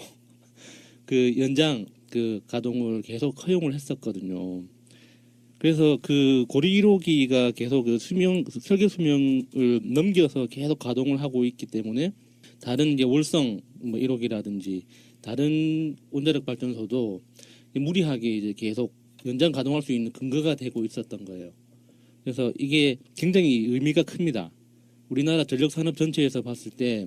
그 연장 그 가동을 계속 허용을 했었거든요. 그래서 그 고리 1호기가 계속 그 설계 수명을 넘겨서 계속 가동을 하고 있기 때문에 다른 이제 월성 뭐 1호기라든지 다른 원자력 발전소도 무리하게 이제 계속 연장 가동할 수 있는 근거가 되고 있었던 거예요. 그래서 이게 굉장히 의미가 큽니다. 우리나라 전력 산업 전체에서 봤을 때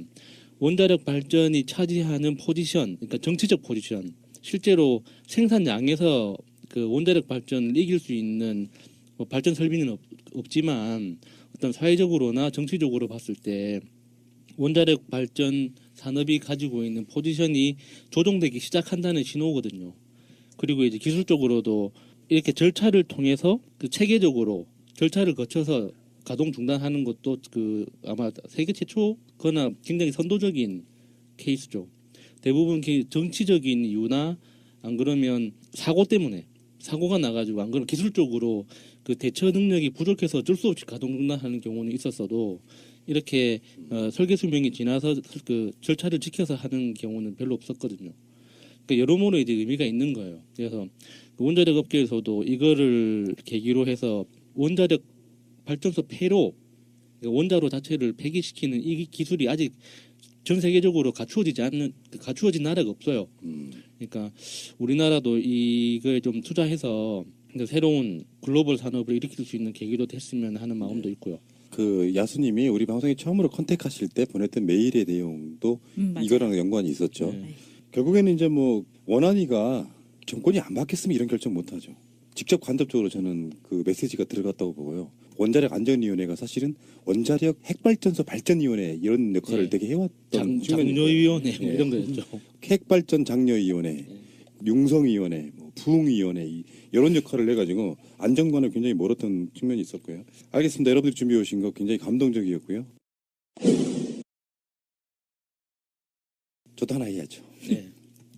원자력 발전이 차지하는 포지션, 그러니까 정치적 포지션, 실제로 생산량에서 그 원자력 발전을 이길 수 있는 뭐 발전 설비는 없지만 어떤 사회적으로나 정치적으로 봤을 때 원자력 발전 산업이 가지고 있는 포지션이 조정되기 시작한다는 신호거든요. 그리고 이제 기술적으로도 이렇게 절차를 통해서 그 체계적으로 절차를 거쳐서 가동 중단하는 것도 그 아마 세계 최초거나 굉장히 선도적인 케이스죠. 대부분 정치적인 이유나 안 그러면 사고 때문에 사고가 나가지고 안 그러면 기술적으로 그 대처 능력이 부족해서 어쩔 수 없이 가동 중단하는 경우는 있었어도 이렇게 설계 수명이 지나서 그 절차를 지켜서 하는 경우는 별로 없었거든요. 그러니까 여러모로 이제 의미가 있는 거예요. 그래서 원자력 업계에서도 이거를 계기로 해서 원자력 발전소 폐로 원자로 자체를 폐기시키는 이 기술이 아직 전 세계적으로 갖추어진 나라가 없어요. 그러니까 우리나라도 이거에 좀 투자해서 새로운 글로벌 산업을 일으킬 수 있는 계기도 됐으면 하는 마음도 있고요. 그 야수님이 우리 방송에 처음으로 컨택하실 때 보냈던 메일의 내용도 맞아요. 이거랑 연관이 있었죠. 네. 결국에는 이제 뭐 원안위가 정권이 안 바뀌었으면 이런 결정 못 하죠. 직접 간접적으로 저는 그 메시지가 들어갔다고 보고요. 원자력 안전위원회가 사실은 원자력 핵발전소 발전위원회 이런 역할을 네. 되게 해왔던 측면이 장려위원회 네. 이런 거였죠. 핵발전 장려위원회, 융성위원회, 뭐 부흥위원회 이런 역할을 해가지고 안전관을 굉장히 멀었던 측면이 있었고요. 알겠습니다. 여러분들 준비해 오신 거 굉장히 감동적이었고요. 저도 하나 해야죠. 네.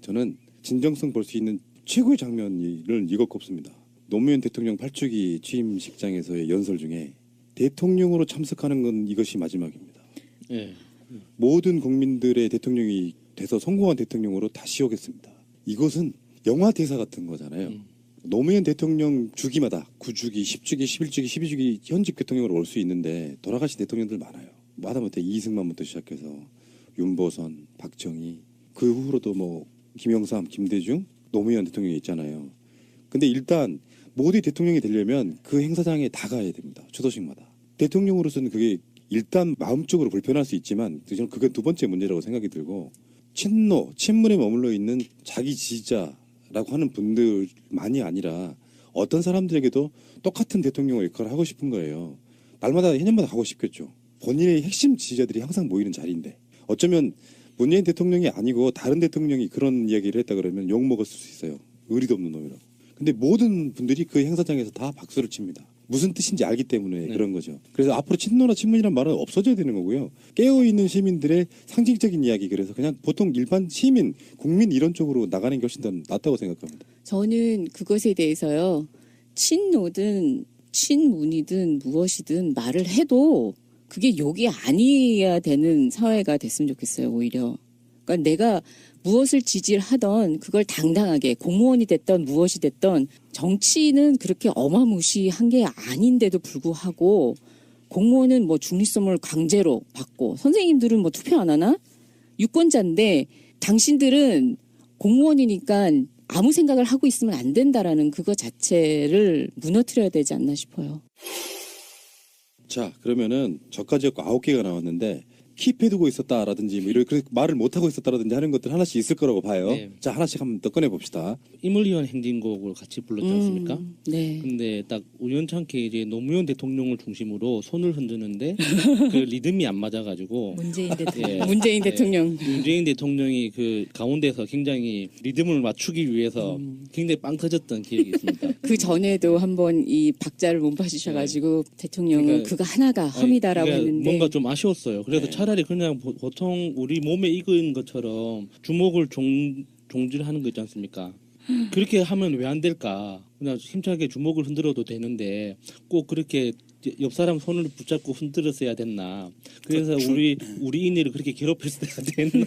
저는 진정성 볼 수 있는 최고의 장면을 이것 꼽습니다. 노무현 대통령 8주기 취임식장에서의 연설 중에 대통령으로 참석하는 건 이것이 마지막입니다. 네. 모든 국민들의 대통령이 돼서 성공한 대통령으로 다시 오겠습니다. 이것은 영화 대사 같은 거잖아요. 노무현 대통령 주기마다 9주기, 10주기, 11주기, 12주기 현직 대통령으로 올 수 있는데 돌아가신 대통령들 많아요. 하다못해 이승만부터 시작해서 윤보선, 박정희, 그 후로도 뭐 김영삼, 김대중, 노무현 대통령이 있잖아요. 근데 일단 모두 대통령이 되려면 그 행사장에 다 가야 됩니다. 추도식마다. 대통령으로서는 그게 일단 마음적으로 불편할 수 있지만 저는 그게 두 번째 문제라고 생각이 들고 친문에 머물러 있는 자기 지지자라고 하는 분들만이 아니라 어떤 사람들에게도 똑같은 대통령의 역할을 하고 싶은 거예요. 날마다 해년마다 가고 싶겠죠. 본인의 핵심 지지자들이 항상 모이는 자리인데 어쩌면 문재인 대통령이 아니고 다른 대통령이 그런 이야기를 했다 그러면 욕먹었을 수 있어요. 의리도 없는 놈이라고. 근데 모든 분들이 그 행사장에서 다 박수를 칩니다. 무슨 뜻인지 알기 때문에 네. 그런 거죠. 그래서 앞으로 친노나 친문이란 말은 없어져야 되는 거고요. 깨어있는 시민들의 상징적인 이야기, 그래서 그냥 보통 일반 시민, 국민 이런 쪽으로 나가는 게 훨씬 더 낫다고 생각합니다. 저는 그것에 대해서요. 친노든 친문이든 무엇이든 말을 해도 그게 욕이 아니어야 되는 사회가 됐으면 좋겠어요. 오히려. 그러니까 내가 무엇을 지지하던 그걸 당당하게 공무원이 됐던 무엇이 됐던 정치는 그렇게 어마무시한 게 아닌데도 불구하고 공무원은 뭐 중립성을 강제로 받고 선생님들은 뭐 투표 안 하나? 유권자인데 당신들은 공무원이니까 아무 생각을 하고 있으면 안 된다라는 그거 자체를 무너뜨려야 되지 않나 싶어요. 자, 그러면은 저까지 9개가 나왔는데 킵해두고 있었다라든지 뭐 이렇게 말을 못하고 있었다라든지 하는 것들 하나씩 있을 거라고 봐요. 네. 자, 하나씩 한번 더 꺼내봅시다. 임을위한 행진곡을 같이 불렀지 않습니까? 네. 근데 딱 우연찮게 이제 노무현 대통령을 중심으로 손을 흔드는데 그 리듬이 안 맞아가지고 문재인 대통령. 예. 문재인 대통령. 문재인 대통령이 그 가운데서 굉장히 리듬을 맞추기 위해서 굉장히 빵 터졌던 기억이 있습니다. 그 전에도 한번 이 박자를 못 봐주셔가지고 대통령은 그러니까- 그거 하나가 험이다라고 그러니까 했는데 뭔가 좀 아쉬웠어요. 그래서 네. 차라리 그냥 보통 우리 몸에 익은 것처럼 주먹을 종질하는 거 있지 않습니까? 그렇게 하면 왜 안 될까? 그냥 힘차게 주먹을 흔들어도 되는데 꼭 그렇게 옆 사람 손을 붙잡고 흔들었어야 됐나? 그래서 우리 인이를 그렇게 괴롭혔어야 됐나?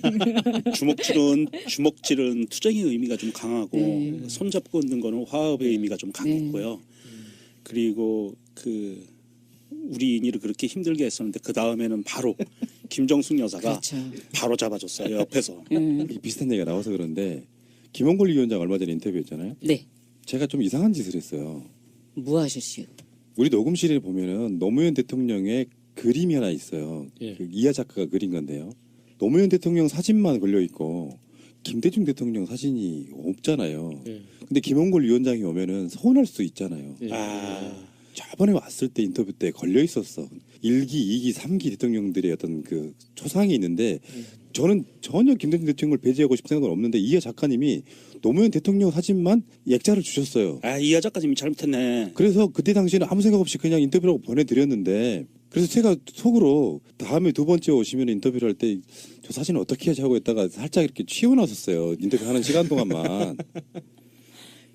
주먹질은 투쟁의 의미가 좀 강하고 네. 손잡고 있는 거는 화합의 의미가 좀 강했고요. 그리고 그 우리 인이를 그렇게 힘들게 했었는데 그 다음에는 바로 김정숙 여사가 그렇죠. 바로 잡아줬어요 옆에서. 이 비슷한 얘기가 나와서 그런데 김원걸 위원장 얼마 전에 인터뷰했잖아요. 네. 제가 좀 이상한 짓을 했어요. 뭐 하셨어요? 우리 녹음실에 보면은 노무현 대통령의 그림이 하나 있어요. 예. 그 이하 작가가 그린 건데요. 노무현 대통령 사진만 걸려 있고 김대중 대통령 사진이 없잖아요. 예. 근데 김원걸 위원장이 오면은 서운할 수 있잖아요. 예. 저번에 왔을 때 인터뷰 때 걸려 있었어. 1기, 2기, 3기 대통령들의 어떤 그 초상이 있는데 저는 전혀 김대중 대통령을 배제하고 싶은 생각은 없는데 이하 작가님이 노무현 대통령 사진만 액자를 주셨어요. 이하 작가님이 잘못했네. 그래서 그때 당시에는 아무 생각 없이 그냥 인터뷰라고 보내드렸는데 그래서 제가 속으로 다음에 두 번째 오시면 인터뷰를 할 때 저 사진 어떻게 하지 하고 했다가 살짝 이렇게 치워놨었어요. 인터뷰하는 시간 동안만.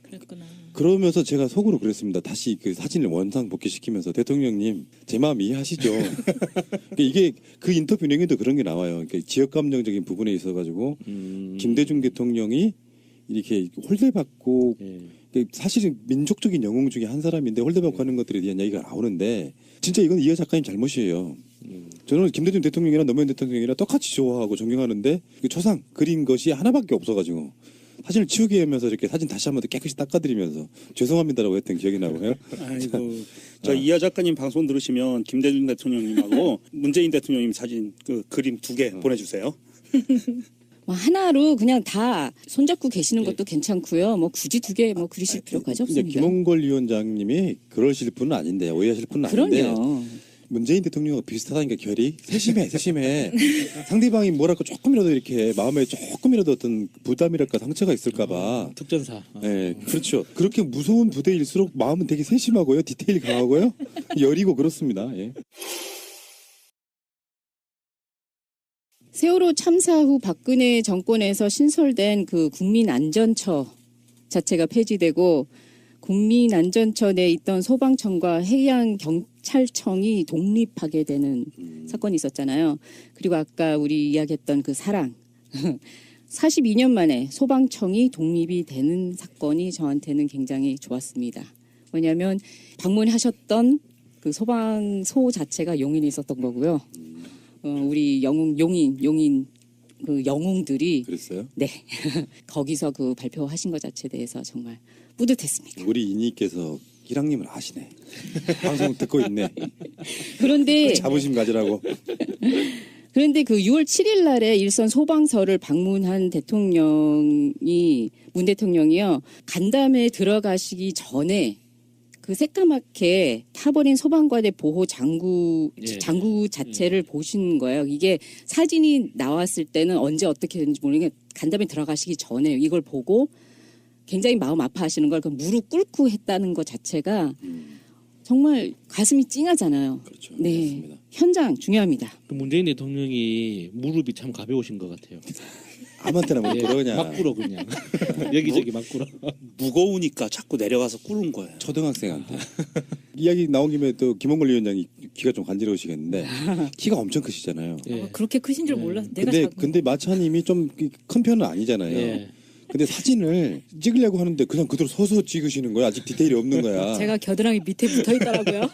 그랬구나. 그러면서 제가 속으로 그랬습니다. 다시 그 사진을 원상 복귀시키면서 대통령님 제 마음 이해하시죠? 그러니까 이게 그 인터뷰 내용에도 그런 게 나와요. 그러니까 지역 감정적인 부분에 있어가지고 김대중 대통령이 이렇게 홀대받고 예. 사실은 민족적인 영웅 중에 한 사람인데 홀대받고 하는 것들에 대한 이야기가 나오는데 진짜 이건 이하 작가님 잘못이에요. 저는 김대중 대통령이나 노무현 대통령이나 똑같이 좋아하고 존경하는데 그 초상 그린 것이 하나밖에 없어가지고 사진을 치우게 하면서 이렇게 사진 다시 한번 깨끗이 닦아드리면서 죄송합니다라고 했던 기억이 나고요. 아이고 저 이하 작가님 방송 들으시면 김대중 대통령님하고 문재인 대통령님 사진 그 그림 2개 보내주세요. 뭐 하나로 그냥 다 손잡고 계시는 것도 괜찮고요. 뭐 굳이 2개 뭐 그리실 필요까지 이제 없습니다. 김원걸 위원장님이 그러실 분은 아닌데 오해하실 분은 아닌데 그럼요. 문재인 대통령과 비슷하다니까 결이 세심해. 상대방이 뭐랄까 조금이라도 이렇게 마음에 조금이라도 어떤 부담이랄까 상처가 있을까봐. 특전사. 네, 그렇죠. 그렇게 무서운 부대일수록 마음은 되게 세심하고요, 디테일이 강하고요, 여리고 그렇습니다. 예. 세월호 참사 후 박근혜 정권에서 신설된 그 국민안전처 자체가 폐지되고 국민안전처 내에 있던 소방청과 해양경찰청이 독립하게 되는 사건이 있었잖아요. 그리고 아까 우리 이야기했던 그 사랑 42년 만에 소방청이 독립이 되는 사건이 저한테는 굉장히 좋았습니다. 왜냐하면 방문하셨던 그 소방소 자체가 용인에 있었던 거고요. 우리 용인 그 영웅들이 그랬어요? 네 거기서 그 발표하신 것 자체에 대해서 정말 뿌듯했습니다. 우리 이니께서 기랑님을 아시네. 방송 듣고 있네. 그런데 자부심 가지라고. 그런데 그 6월 7일 날에 일선 소방서를 방문한 대통령이 문 대통령이요 간담회 들어가시기 전에 그 새까맣게 타버린 소방관의 보호 장구 자체를 보신 거예요. 이게 사진이 나왔을 때는 언제 어떻게 되는지 모르겠는데 간담회 들어가시기 전에 이걸 보고 굉장히 마음 아파하시는 걸 그 무릎 꿇고 했다는 것 자체가 정말 가슴이 찡하잖아요. 그렇죠. 네, 맞습니다. 현장 중요합니다. 그 문재인 대통령이 무릎이 참 가벼우신 것 같아요. 아무한테나 뭐 그러냐. 막 꿇어 그냥 여기저기 막 꿇어. 무거우니까 자꾸 내려가서 꿇은 거예요. 초등학생한테. 이야기 나온 김에 또 김원걸 위원장이 귀가 좀 간지러우시겠는데 키가 엄청 크시잖아요. 예. 그렇게 크신 줄 몰랐어. 내가 작은 근데 마차님이 좀 큰 편은 아니잖아요. 예. 근데 사진을 찍으려고 하는데 그냥 그대로 서서 찍으시는 거야. 아직 디테일이 없는 거야. 제가 겨드랑이 밑에 붙어 있더라고요.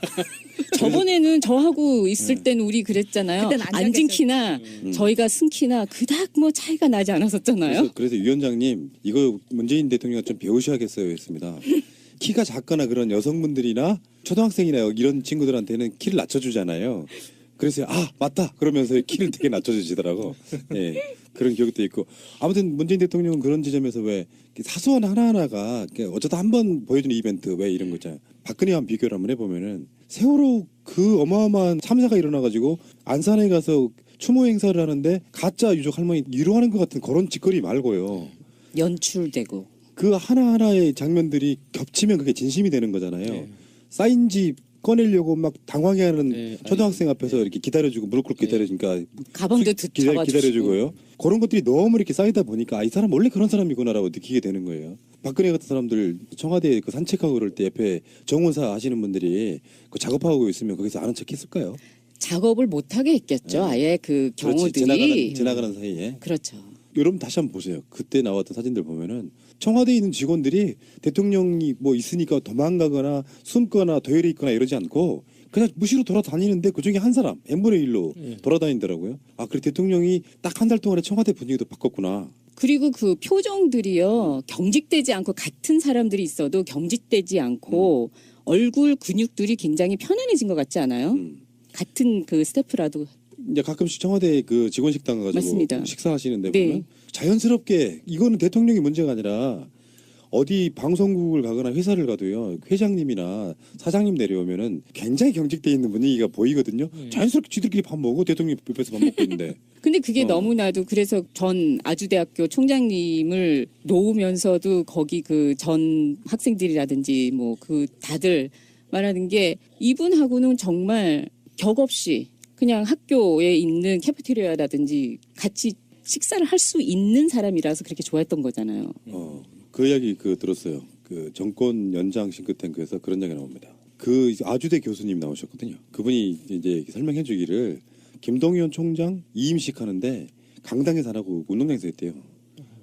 저번에는 저하고 있을 때는 우리 그랬잖아요. 그때는 앉아 앉은 계셨죠. 키나 저희가 쓴 키나 그닥 뭐 차이가 나지 않았었잖아요. 그래서 위원장님 이거 문재인 대통령한테 좀 배우셔야겠어요 했습니다. 키가 작거나 그런 여성분들이나 초등학생이나 이런 친구들한테는 키를 낮춰주잖아요. 그래서 아 맞다 그러면서 키를 되게 낮춰주시더라고. 예, 그런 기억도 있고 아무튼 문재인 대통령은 그런 지점에서 왜 사소한 하나하나가 어쩌다 한번 보여주는 이벤트 왜 이런 거 있잖아요. 박근혜와 비교를 한번 해보면은 세월호 그 어마어마한 참사가 일어나가지고 안산에 가서 추모 행사를 하는데 가짜 유족 할머니 위로하는 것 같은 그런 짓거리 말고요. 연출되고 그 하나하나의 장면들이 겹치면 그게 진심이 되는 거잖아요. 사인지 꺼내려고 막 당황해하는 초등학생 앞에서 이렇게 기다려주고 무릎 꿇고 기다려주니까 가방도 잡아주시고 기다려주고요. 그런 것들이 너무 이렇게 쌓이다 보니까 이 사람 원래 그런 사람이구나라고 느끼게 되는 거예요. 박근혜 같은 사람들 청와대 그 산책하고 그럴 때 옆에 정원사 하시는 분들이 그 작업하고 있으면 거기서 아는 척했을까요? 작업을 못하게 했겠죠. 아예 그 그렇지, 경우들이 지나가는 사이에. 그렇죠. 여러분 다시 한번 보세요. 그때 나왔던 사진들 보면은 청와대에 있는 직원들이 대통령이 뭐 있으니까 도망가거나 숨거나 도열에 있거나 이러지 않고 그냥 무시로 돌아다니는데 그중에 한 사람 n분의 1로 돌아다니더라고요. 아 그래 대통령이 딱 한 달 동안에 청와대 분위기도 바꿨구나. 그리고 그 표정들이요 경직되지 않고 같은 사람들이 있어도 경직되지 않고 얼굴 근육들이 굉장히 편안해진 것 같지 않아요? 같은 그 스태프라도 이제 가끔씩 청와대 그 직원 식당 가지고 맞습니다. 식사하시는데 네. 보면 자연스럽게 이거는 대통령이 문제가 아니라 어디 방송국을 가거나 회사를 가도요 회장님이나 사장님 내려오면은 굉장히 경직돼 있는 분위기가 보이거든요. 자연스럽게 쥐들끼리 밥 먹고 대통령이 옆에서 밥 먹고 있는데 근데 그게 너무나도 그래서 전 아주대학교 총장님을 놓으면서도 거기 그 전 학생들이라든지 뭐 그 다들 말하는 게 이분하고는 정말 격 없이 그냥 학교에 있는 캐피테리아라든지 같이 식사를 할 수 있는 사람이라서 그렇게 좋아했던 거잖아요. 그 이야기 그 들었어요. 그 정권 연장 싱크탱크에서 그런 이야기 나옵니다. 그 아주대 교수님 나오셨거든요. 그분이 이제 설명해 주기를 김동연 총장 이임식 하는데 강당에서 안 하고 운동장에서 했대요.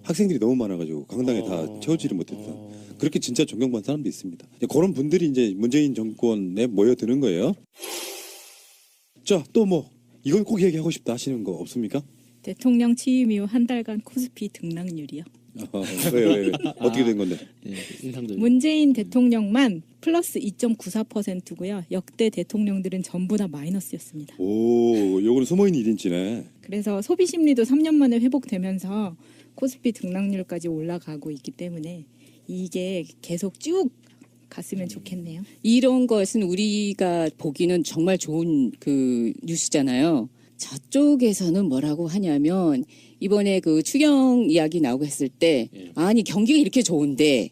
학생들이 너무 많아가지고 강당에 다 채우지를 못했다. 그렇게 진짜 존경받는 사람도 있습니다. 그런 분들이 이제 문재인 정권에 모여드는 거예요. 자, 또 뭐 이걸 꼭 얘기하고 싶다 하시는 거 없습니까? 대통령 취임 이후 한 달간 코스피 등락률이요. 왜 어떻게 된 건데? 네, 인상적인. 문재인 대통령만 플러스 2.94%고요. 역대 대통령들은 전부 다 마이너스였습니다. 오, 요거는 숨어있는 1인치네. 그래서 소비 심리도 3년 만에 회복되면서 코스피 등락률까지 올라가고 있기 때문에 이게 계속 쭉 갔으면 좋겠네요. 이런 것은 우리가 보기는 정말 좋은 그 뉴스잖아요. 저쪽에서는 뭐라고 하냐면 이번에 그 추경 이야기 나오고 했을 때 아니 경기가 이렇게 좋은데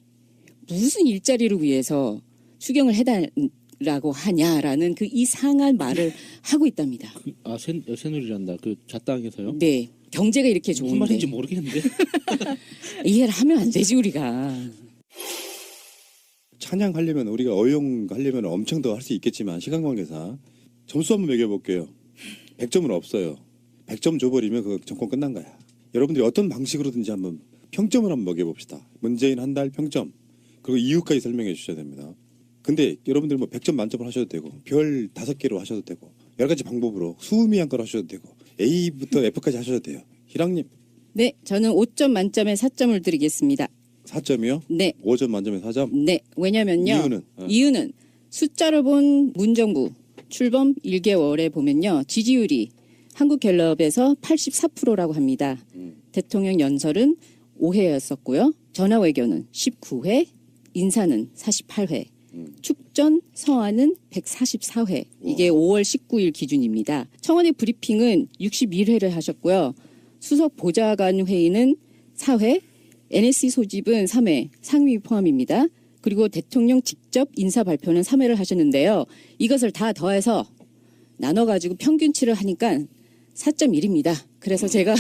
무슨 일자리를 위해서 추경을 해달라고 하냐라는 그 이상한 말을 하고 있답니다. 새누리란다. 그 자당에서요? 네. 경제가 이렇게 무슨 좋은데 말인지 모르겠는데. 이해를 하면 안 되지 우리가. 찬양하려면 우리가 어용하려면 엄청 더 할 수 있겠지만 시간 관계상 점수 한번 매겨볼게요. 100점은 없어요. 100점 줘버리면 그 정권 끝난 거야. 여러분들이 어떤 방식으로든지 한번 평점을 한번 먹여봅시다. 문재인 한 달 평점 그리고 이유까지 설명해 주셔야 됩니다. 근데 여러분들 뭐 100점 만점을 하셔도 되고 별 5개로 하셔도 되고 여러 가지 방법으로 수미한 걸 하셔도 되고 A부터 F까지 하셔도 돼요. 희랑님 네, 저는 5점 만점에 4점을 드리겠습니다. 4점이요? 네. 5점 만점에 4점? 네, 왜냐면요. 이유는? 숫자로 본 문정부 출범 1개월에 보면요. 지지율이 한국갤럽에서 84%라고 합니다. 대통령 연설은 5회였었고요. 전화외교는 19회, 인사는 48회, 축전, 서한은 144회. 이게 5월 19일 기준입니다. 청와대 브리핑은 61회를 하셨고요. 수석 보좌관 회의는 4회, NSC 소집은 3회, 상임위 포함입니다. 그리고 대통령 직접 인사 발표는 3회를 하셨는데요. 이것을 다 더해서 나눠가지고 평균치를 하니까 4.1입니다. 그래서 제가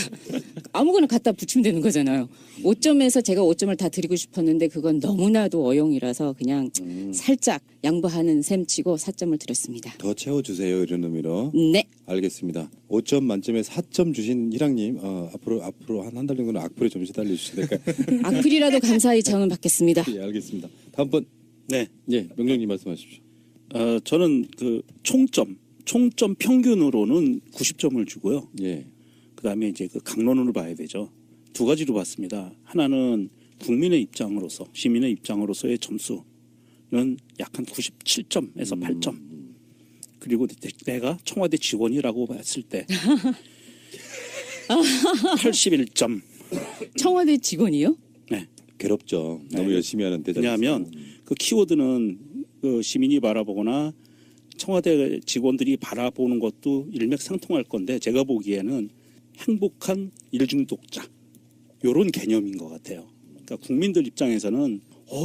아무거나 갖다 붙이면 되는 거잖아요. 5점에서 제가 5점을 다 드리고 싶었는데 그건 너무나도 어용이라서 그냥 살짝 양보하는 셈 치고 4점을 드렸습니다. 더 채워주세요 이런 의미로. 네. 알겠습니다. 5점 만점에 4점 주신 희랑님 앞으로 한 달 정도는 악플에 좀 시달려주시면 될까요? 악플이라도 감사히 저는 받겠습니다. 예, 알겠습니다. 다음 번. 네. 예, 명령님 말씀하십시오. 저는 그 총점 평균으로는 90점을 주고요. 예. 그다음에 이제 그 강론으로 봐야 되죠. 두 가지로 봤습니다. 하나는 국민의 입장으로서 시민의 입장으로서의 점수는 약 한 97점에서 8점. 그리고 내가 청와대 직원이라고 봤을 때 81점. 청와대 직원이요? 네. 괴롭죠. 너무 열심히 하는 대장. 왜냐하면 그 키워드는 그 시민이 바라보거나 청와대 직원들이 바라보는 것도 일맥상통할 건데 제가 보기에는 행복한 일중독자 이런 개념인 것 같아요. 그러니까 국민들 입장에서는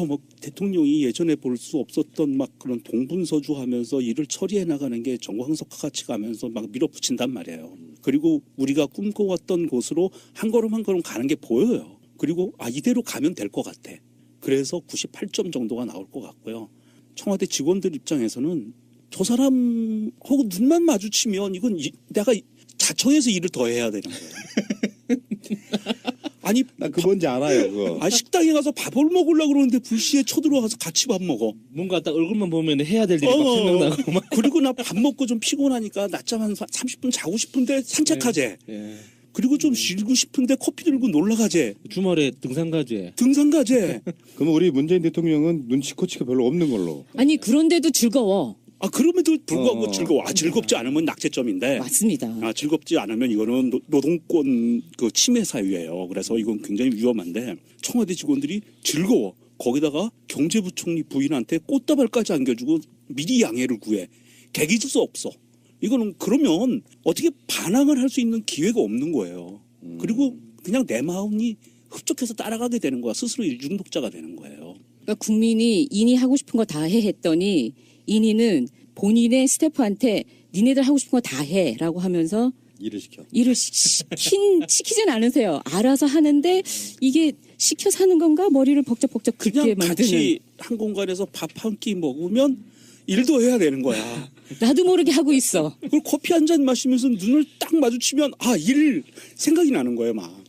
뭐 대통령이 예전에 볼 수 없었던 막 그런 동분서주 하면서 일을 처리해 나가는 게 정광석화 같이 가면서 막 밀어붙인단 말이에요. 그리고 우리가 꿈꿔왔던 곳으로 한 걸음 한 걸음 가는 게 보여요. 그리고 이대로 가면 될 것 같아. 그래서 98점 정도가 나올 것 같고요. 청와대 직원들 입장에서는 저 사람하고 눈만 마주치면 이건 내가 자청해서 일을 더 해야 되는 거예요. 아니 나 그 뭔지 알아요. 그거. 식당에 가서 밥을 먹으려고 그러는데 불시에 쳐들어와서 같이 밥 먹어. 뭔가 딱 얼굴만 보면 해야 될 일이 막 생각나고 막. 그리고 나 밥 먹고 좀 피곤하니까 낮잠 한 30분 자고 싶은데 산책하재. 예. 그리고 좀 쉬고 싶은데 커피 들고 놀러 가재. 주말에 등산 가지. 등산 가재. 그러면 우리 문재인 대통령은 눈치코치가 별로 없는 걸로. 아니 그런데도 즐거워. 그럼에도 불구하고 즐거워. 즐겁지 않으면 낙제점인데. 맞습니다. 즐겁지 않으면 이거는 노동권 그 침해 사유예요. 그래서 이건 굉장히 위험한데 청와대 직원들이 즐거워. 거기다가 경제부총리 부인한테 꽃다발까지 안겨주고 미리 양해를 구해. 개기질 수 없어. 이거는 그러면 어떻게 반항을 할 수 있는 기회가 없는 거예요. 그리고 그냥 내 마음이 흡족해서 따라가게 되는 거야. 스스로 일중독자가 되는 거예요. 그러니까 국민이 인이 하고 싶은 거 다 해 했더니 인이는 본인의 스태프한테 니네들 하고 싶은 거 다 해라고 하면서 일을 시켜. 일을 시키진 않으세요. 알아서 하는데 이게 시켜서 하는 건가 머리를 벅적벅적 긁게 그냥 만드는. 같이 한 공간에서 밥 한 끼 먹으면 일도 해야 되는 거야. 나도 모르게 하고 있어. 그리고 커피 한 잔 마시면서 눈을 딱 마주치면 일 생각이 나는 거예요, 막.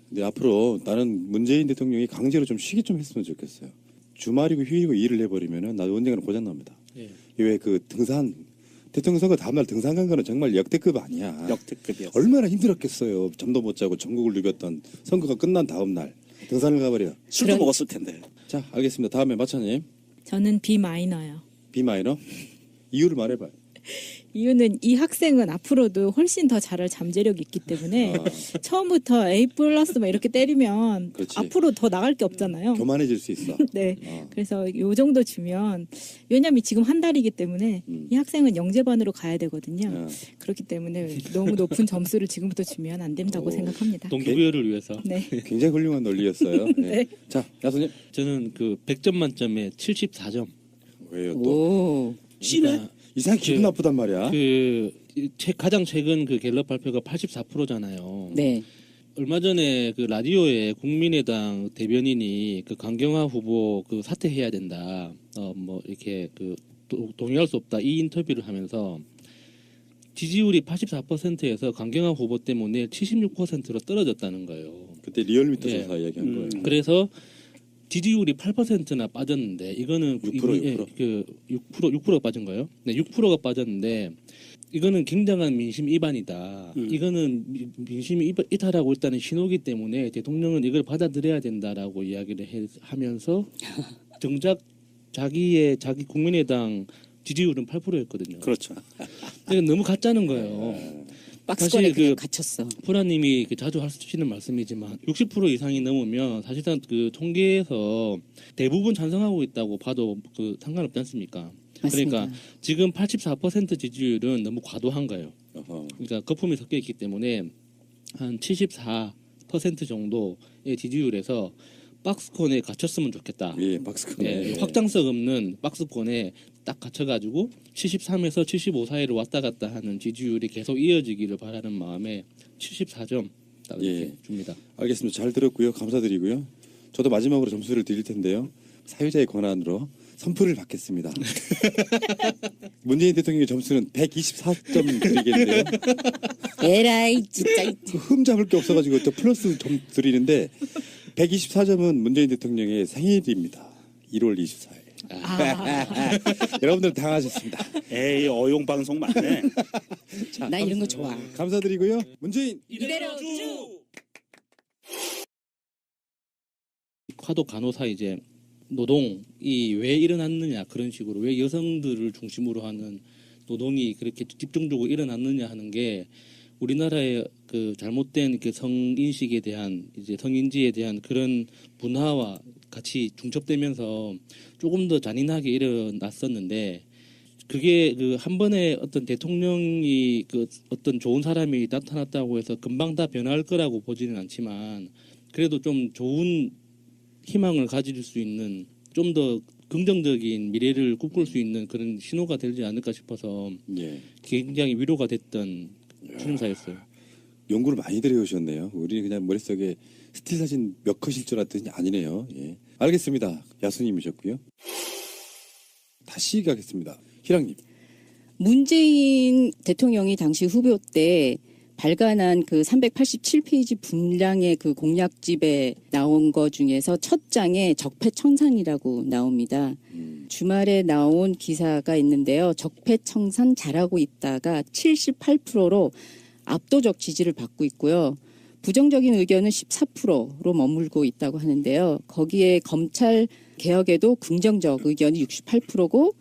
근데 앞으로 나는 문재인 대통령이 강제로 좀 쉬게 좀 했으면 좋겠어요. 주말이고 휴일이고 일을 해버리면은 나도 언젠가는 고장 납니다. 예. 왜 그 등산 대통령 선거 다음날 등산 간 거는 정말 역대급 아니야. 역대급이었어. 얼마나 힘들었겠어요. 잠도 못 자고 전국을 누볐던 선거가 끝난 다음 날 등산을 가버려. 술도 먹었을 텐데. 자, 알겠습니다. 다음에 마차님 저는 B 마이너요. B 마이너 이유를 말해봐요. 이유는 이 학생은 앞으로도 훨씬 더 잘할 잠재력이 있기 때문에 처음부터 A 플러스 막 이렇게 때리면 그렇지. 앞으로 더 나갈 게 없잖아요. 교만해질 수 있어. 네. 어. 그래서 요 정도 주면 왜냐하면 지금 한 달이기 때문에 이 학생은 영재반으로 가야 되거든요. 어. 그렇기 때문에 너무 높은 점수를 지금부터 주면 안 된다고 오. 생각합니다. 동기부여를 위해서. 네. 굉장히 훌륭한 논리였어요. 네. 네. 자, 야수님 저는 그 100점 만점에 74점. 왜요 또? 오. 씨네. 이상 기분 나쁘단 말이야. 가장 최근 그 갤럽 발표가 84%잖아요. 네. 얼마 전에 그 라디오에 국민의당 대변인이 그 강경화 후보 그 사퇴해야 된다. 뭐 이렇게 그 동의할 수 없다. 이 인터뷰를 하면서 지지율이 84%에서 강경화 후보 때문에 76%로 떨어졌다는 거예요. 그때 리얼미터 예. 조사 이야기한 거예요. 그래서 지지율이 8%나 빠졌는데 이거는 6%가 빠진 거예요. 네, 6%가 빠졌는데 이거는 굉장한 민심 이반이다. 이거는 민심이 이탈하고 있다는 신호기 때문에 대통령은 이걸 받아들여야 된다라고 이야기를 하면서 정작 자기 국민의당 지지율은 8%였거든요. 그렇죠. 이건 너무 가짜는 거예요. 박스권에 사실 그냥 갇혔어. 프라님이 자주 하시는 말씀이지만 60% 이상이 넘으면 사실상 그 통계에서 대부분 찬성하고 있다고 봐도 그 상관없지 않습니까? 맞습니다. 그러니까 지금 84% 지지율은 너무 과도한 거예요. 어허. 그러니까 거품이 섞여 있기 때문에 한 74% 정도의 지지율에서 박스권에 갇혔으면 좋겠다. 예, 박스권. 예, 확장성 없는 박스권에 딱 갇혀가지고 73에서 75 사이를 왔다 갔다 하는 지지율이 계속 이어지기를 바라는 마음에 74점 딱 이렇게 예. 줍니다. 알겠습니다. 잘 들었고요. 감사드리고요. 저도 마지막으로 점수를 드릴 텐데요. 사유자의 권한으로 선풀을 받겠습니다. 문재인 대통령의 점수는 124점 드리겠는데요. 에라이 진짜. 흠 잡을 게 없어가지고 또 플러스 점 드리는데 124점은 문재인 대통령의 생일입니다. 1월 24일. 여러분들 당하셨습니다. 에이 어용 방송 맞네. 나 이런 거 좋아. 감사드리고요. 문재인 이대로 쭉. 화도 간호사 이제 노동이 왜 일어났느냐 그런 식으로 왜 여성들을 중심으로 하는 노동이 그렇게 집중적으로 일어났느냐 하는 게 우리나라의 그 잘못된 그 성인식에 대한 이제 성인지에 대한 그런 문화와 같이 중첩되면서 조금 더 잔인하게 일어났었는데 그게 그 한 번에 어떤 대통령이 그 어떤 좋은 사람이 나타났다고 해서 금방 다 변할 거라고 보지는 않지만 그래도 좀 좋은 희망을 가질 수 있는 좀 더 긍정적인 미래를 꿈꿀 수 있는 그런 신호가 되지 않을까 싶어서 예. 굉장히 위로가 됐던 추념사였어요. 연구를 많이 들여오셨네요. 우리는 그냥 머릿속에 스틸 사진 몇 컷일 줄 알았더니 아니네요. 예. 알겠습니다. 야수님이셨고요. 다시 가겠습니다. 희랑님. 문재인 대통령이 당시 후보 때 발간한 그 387페이지 분량의 그 공약집에 나온 거 중에서 첫 장에 적폐청산이라고 나옵니다. 주말에 나온 기사가 있는데요. 적폐청산 잘하고 있다가 78%로 압도적 지지를 받고 있고요. 부정적인 의견은 14%로 머물고 있다고 하는데요. 거기에 검찰 개혁에도 긍정적 의견이 68%고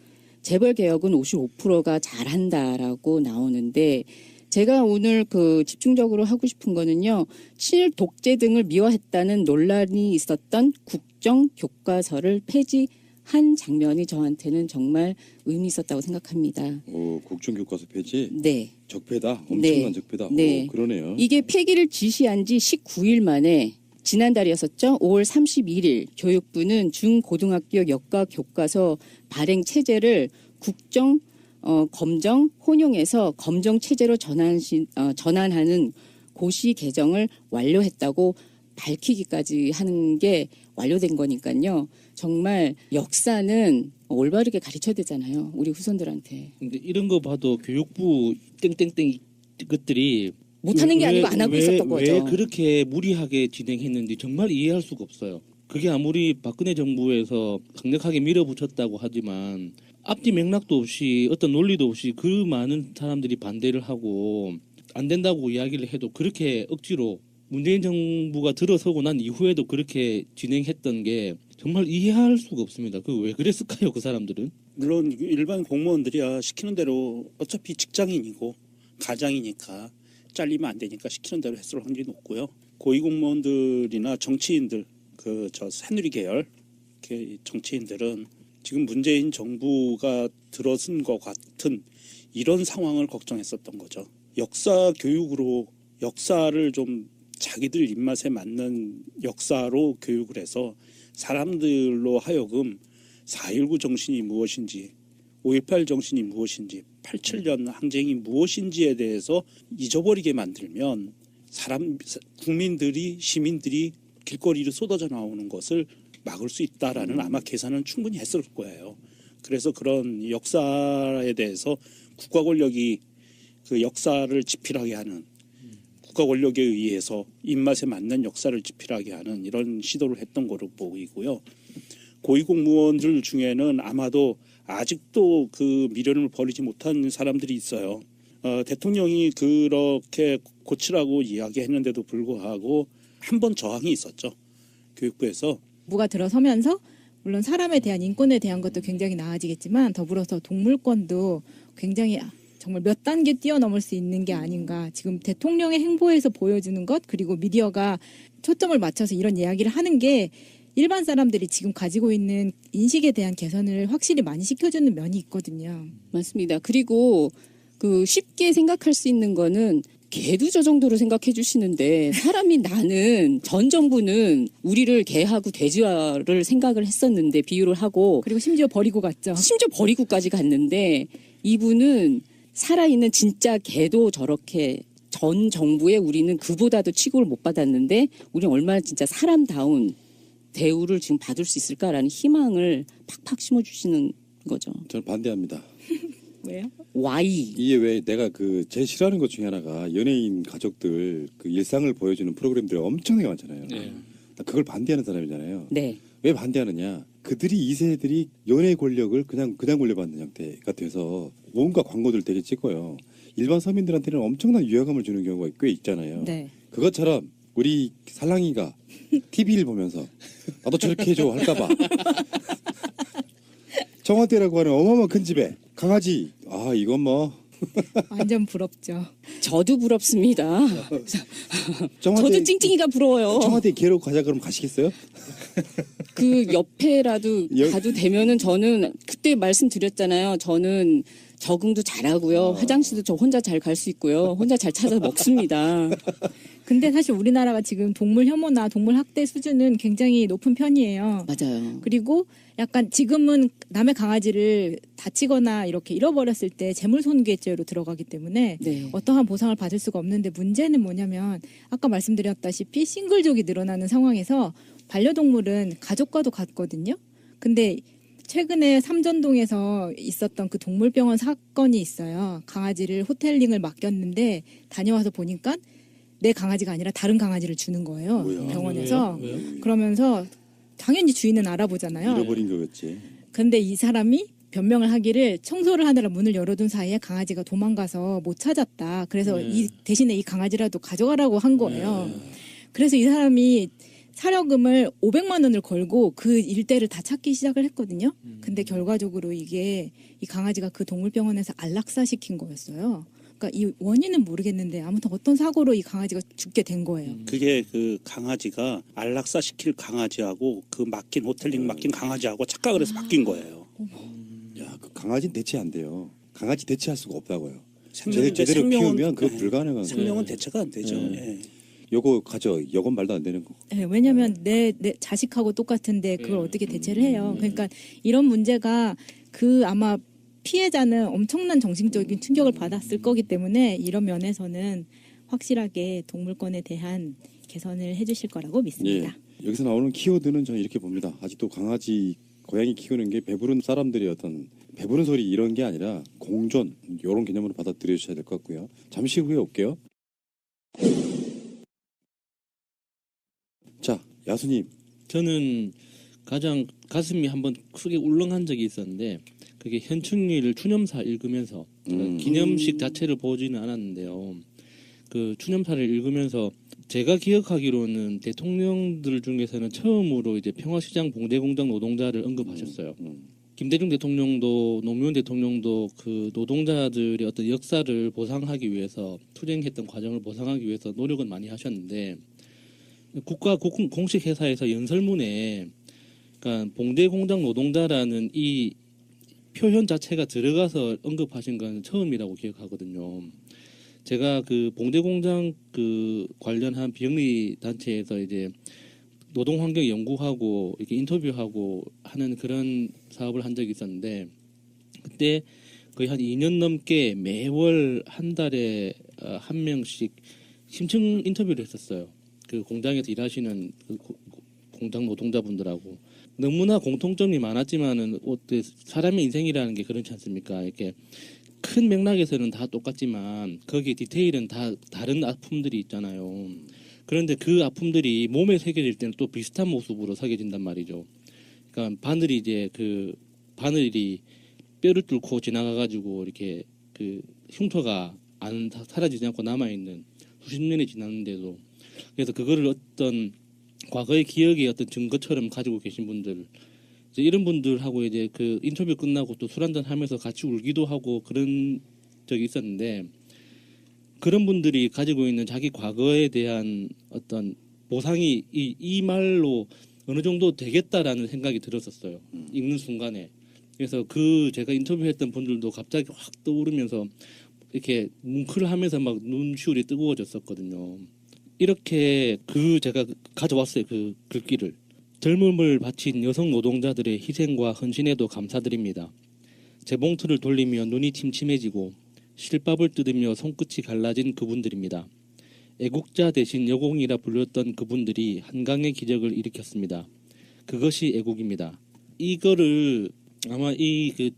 재벌 개혁은 55%가 잘한다라고 나오는데 제가 오늘 그 집중적으로 하고 싶은 거는요. 친일 독재 등을 미화했다는 논란이 있었던 국정 교과서를 폐지한 장면이 저한테는 정말 의미 있었다고 생각합니다. 오, 국정교과서 폐지. 네. 적폐다. 엄청난 적폐다. 네. 오, 그러네요. 이게 폐기를 지시한 지 19일 만에 지난달이었었죠. 5월 31일 교육부는 중고등학교 역과 교과서 발행 체제를 국정 검정 혼용해서 검정 체제로 전환하는 고시 개정을 완료했다고 밝히기까지 하는 게 완료된 거니까요. 정말 역사는 올바르게 가르쳐야 되잖아요. 우리 후손들한테. 근데 이런 거 봐도 교육부 땡땡땡 것들이 못하는 게 아니고 안 하고 있었던 거죠. 왜 그렇게 무리하게 진행했는지 정말 이해할 수가 없어요. 그게 아무리 박근혜 정부에서 강력하게 밀어붙였다고 하지만 앞뒤 맥락도 없이 어떤 논리도 없이 그 많은 사람들이 반대를 하고 안 된다고 이야기를 해도 그렇게 억지로 문재인 정부가 들어서고 난 이후에도 그렇게 진행했던 게 정말 이해할 수가 없습니다. 그 왜 그랬을까요, 그 사람들은? 물론 일반 공무원들이야 시키는 대로 어차피 직장인이고 가장이니까 잘리면 안 되니까 시키는 대로 했을 확률이 높고요. 고위공무원들이나 정치인들 그 저 새누리 계열 정치인들은 지금 문재인 정부가 들어선 것 같은 이런 상황을 걱정했었던 거죠. 역사 교육으로 역사를 좀 자기들 입맛에 맞는 역사로 교육을 해서 사람들로 하여금 4.19 정신이 무엇인지 5.18 정신이 무엇인지 87년 항쟁이 무엇인지에 대해서 잊어버리게 만들면 국민들이 시민들이 길거리로 쏟아져 나오는 것을 막을 수 있다라는 아마 계산은 충분히 했을 거예요. 그래서 그런 역사에 대해서 국가 권력이 그 역사를 집필하게 하는 국가 권력에 의해서 입맛에 맞는 역사를 집필하게 하는 이런 시도를 했던 거로 보이고요. 고위공무원들 중에는 아마도 아직도 그 미련을 버리지 못한 사람들이 있어요. 대통령이 그렇게 고치라고 이야기했는데도 불구하고 한 번 저항이 있었죠. 교육부에서. 정부가 들어서면서 물론 사람에 대한 인권에 대한 것도 굉장히 나아지겠지만 더불어서 동물권도 굉장히 정말 몇 단계 뛰어넘을 수 있는 게 아닌가. 지금 대통령의 행보에서 보여주는 것 그리고 미디어가 초점을 맞춰서 이런 이야기를 하는 게 일반 사람들이 지금 가지고 있는 인식에 대한 개선을 확실히 많이 시켜주는 면이 있거든요. 맞습니다. 그리고 그 쉽게 생각할 수 있는 거는 개도 저 정도로 생각해 주시는데 사람이 나는 전 정부는 우리를 개하고 돼지화를 생각을 했었는데 비유를 하고 그리고 심지어 버리고 갔죠. 심지어 버리고까지 갔는데 이분은 살아있는 진짜 개도 저렇게 전 정부에 우리는 그보다도 취급을 못 받았는데 우리는 얼마나 진짜 사람다운 대우를 지금 받을 수 있을까라는 희망을 팍팍 심어주시는 거죠. 저는 반대합니다. 왜요? Y. 이게 왜 내가 그 제일 싫어하는 것 중에 하나가 연예인 가족들 그 일상을 보여주는 프로그램들이 엄청나게 많잖아요. 네. 나 그걸 반대하는 사람이잖아요. 네. 왜 반대하느냐? 그들이 2세들이 연예 권력을 그냥 물려받는 형태가 돼서 뭔가 광고들 되게 찍어요. 일반 서민들한테는 엄청난 위화감을 주는 경우가 꽤 있잖아요. 네. 그것처럼 우리 살랑이가 TV를 보면서 나도 저렇게 해줘 할까봐 청와대라고 하는 어마어마한 큰 집에 강아지. 아 이건 뭐 완전 부럽죠. 저도 부럽습니다. 청와대 저도 찡찡이가 부러워요. 청와대 기회로 가자 그러면 가시겠어요? 그 옆에라도 가도 되면은 저는 그때 말씀드렸잖아요. 저는 적응도 잘하고요. 화장실도 저 혼자 잘 갈 수 있고요. 혼자 잘 찾아 먹습니다. 근데 사실 우리나라가 지금 동물 혐오나 동물 학대 수준은 굉장히 높은 편이에요. 맞아요. 그리고 약간 지금은 남의 강아지를 다치거나 이렇게 잃어버렸을 때 재물손괴죄로 들어가기 때문에 네. 어떠한 보상을 받을 수가 없는데 문제는 뭐냐면 아까 말씀드렸다시피 싱글족이 늘어나는 상황에서 반려동물은 가족과도 같거든요. 근데 최근에 삼전동에서 있었던 그 동물병원 사건이 있어요. 강아지를 호텔링을 맡겼는데 다녀와서 보니까 내 강아지가 아니라 다른 강아지를 주는 거예요. 뭐야? 병원에서. 왜요? 그러면서 당연히 주인은 알아보잖아요. 잃어버린 거겠지. 근데 이 사람이 변명을 하기를 청소를 하느라 문을 열어둔 사이에 강아지가 도망가서 못 찾았다. 그래서 이 대신에 이 강아지라도 가져가라고 한 거예요. 그래서 이 사람이 사료금을 500만 원을 걸고 그 일대를 다 찾기 시작을 했거든요. 근데 결과적으로 이게 이 강아지가 그 동물병원에서 안락사시킨 거였어요. 그러니까 이 원인은 모르겠는데 아무튼 어떤 사고로 이 강아지가 죽게 된 거예요. 그게 그 강아지가 안락사 시킬 강아지하고 그 맡긴 호텔링 맡긴 강아지하고 착각을 해서 바뀐 거예요. 야, 그 강아지는 대체 안 돼요. 강아지 대체할 수가 없다고요. 생명인데 제대로 생명은- 키우면 그거 네. 불가능한 생명은 거예요. 대체가 안 되죠. 네. 예. 요거 가져. 요건 말도 안 되는 거. 네, 왜냐하면 내 자식하고 똑같은데 그걸 어떻게 대체를 해요. 그러니까 이런 문제가 그 아마 피해자는 엄청난 정신적인 충격을 받았을 거기 때문에 이런 면에서는 확실하게 동물권에 대한 개선을 해주실 거라고 믿습니다. 예. 여기서 나오는 키워드는 저는 이렇게 봅니다. 아직도 강아지, 고양이 키우는 게 배부른 사람들의 어떤 배부른 소리 이런 게 아니라 공존 이런 개념으로 받아들여 주셔야 될 것 같고요. 잠시 후에 올게요. 자, 야수님. 저는 가장 가슴이 한번 크게 울렁한 적이 있었는데 그게 현충일 추념사 읽으면서 기념식 자체를 보지는 않았는데요. 그 추념사를 읽으면서 제가 기억하기로는 대통령들 중에서는 처음으로 이제 평화시장 봉대공장 노동자를 언급하셨어요. 김대중 대통령도 노무현 대통령도 그 노동자들의 어떤 역사를 보상하기 위해서 투쟁했던 과정을 보상하기 위해서 노력은 많이 하셨는데 국가 공식 회사에서 연설문에 그러니까 봉대공장 노동자라는 이 표현 자체가 들어가서 언급하신 건 처음이라고 기억하거든요. 제가 그 봉대공장 그 관련한 비영리 단체에서 이제 노동환경 연구하고 이렇게 인터뷰하고 하는 그런 사업을 한 적이 있었는데 그때 거의 한 2년 넘게 매월 한 달에 한 명씩 심층 인터뷰를 했었어요. 그 공장에서 일하시는 그 공장 노동자분들하고 너무나 공통점이 많았지만은 사람의 인생이라는 게 그렇지 않습니까? 이렇게 큰 맥락에서는 다 똑같지만 거기에 디테일은 다 다른 아픔들이 있잖아요. 그런데 그 아픔들이 몸에 새겨질 때는 또 비슷한 모습으로 새겨진단 말이죠. 그러니까 바늘이 이제 그 바늘이 뼈를 뚫고 지나가가지고 이렇게 그 흉터가 안 사라지지 않고 남아 있는 수십 년이 지났는데도 그래서 그거를 어떤 과거의 기억의 어떤 증거처럼 가지고 계신 분들 이제 이런 분들하고 이제 그 인터뷰 끝나고 또 술 한잔 하면서 같이 울기도 하고 그런 적이 있었는데 그런 분들이 가지고 있는 자기 과거에 대한 어떤 보상이 이 말로 어느 정도 되겠다라는 생각이 들었었어요. 읽는 순간에. 그래서 그 제가 인터뷰했던 분들도 갑자기 확 떠오르면서 이렇게 뭉클하면서 막 눈시울이 뜨거워졌었거든요. 이렇게 제가 가져왔어요. 그 글귀를. 젊음을 바친 여성 노동자들의 희생과 헌신에도 감사드립니다. 재봉틀을 돌리며 눈이 침침해지고 실밥을 뜯으며 손끝이 갈라진 그분들입니다. 애국자 대신 여공이라 불렸던 그분들이 한강의 기적을 일으켰습니다. 그것이 애국입니다. 이거를 아마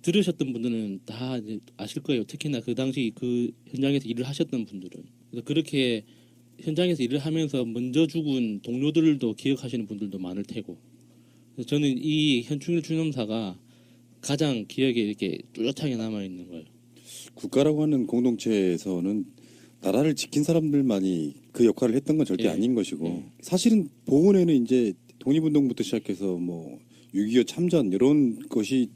들으셨던 분들은 다 이제 아실 거예요. 특히나 그 당시 그 현장에서 일을 하셨던 분들은. 그래서 그렇게 현장에서 일을 하면서 먼저 죽은 동료들도 기억하시는 분들도 많을 테고. 그래서 저는 이 현충일 추념사가 가장 기억에 이렇게 뚜렷하게 남아 있는 거예요. 국가라고 하는 공동체에서는 나라를 지킨 사람들만이 그 역할을 했던 건 절대 예. 아닌 것이고 사실은 보훈에는 이제 독립운동부터 시작해서 뭐 6.25 참전 이런 것이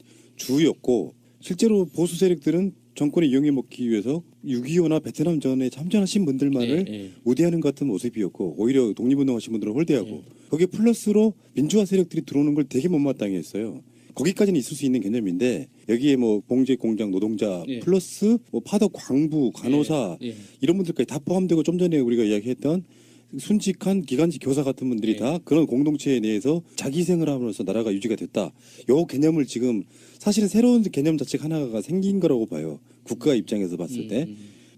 주였고 실제로 보수 세력들은 정권을 이용해 먹기 위해서 6.25나 베트남 전에 참전하신 분들만을 예, 예. 우대하는 것 같은 모습이었고 오히려 독립운동하신 분들은 홀대하고 거기에 플러스로 민주화 세력들이 들어오는 걸 되게 못마땅해 했어요. 거기까지는 있을 수 있는 개념인데 여기에 뭐 봉제 공장 노동자 예. 플러스 뭐 파덕 광부 간호사 예, 예. 이런 분들까지 다 포함되고 좀 전에 우리가 이야기했던 순직한 기간직 교사 같은 분들이 예. 다 그런 공동체 내에서 자기 희생을 함으로써 나라가 유지가 됐다. 요 개념을 지금 사실은 새로운 개념 자체가 하나가 생긴 거라고 봐요. 국가 입장에서 봤을 때.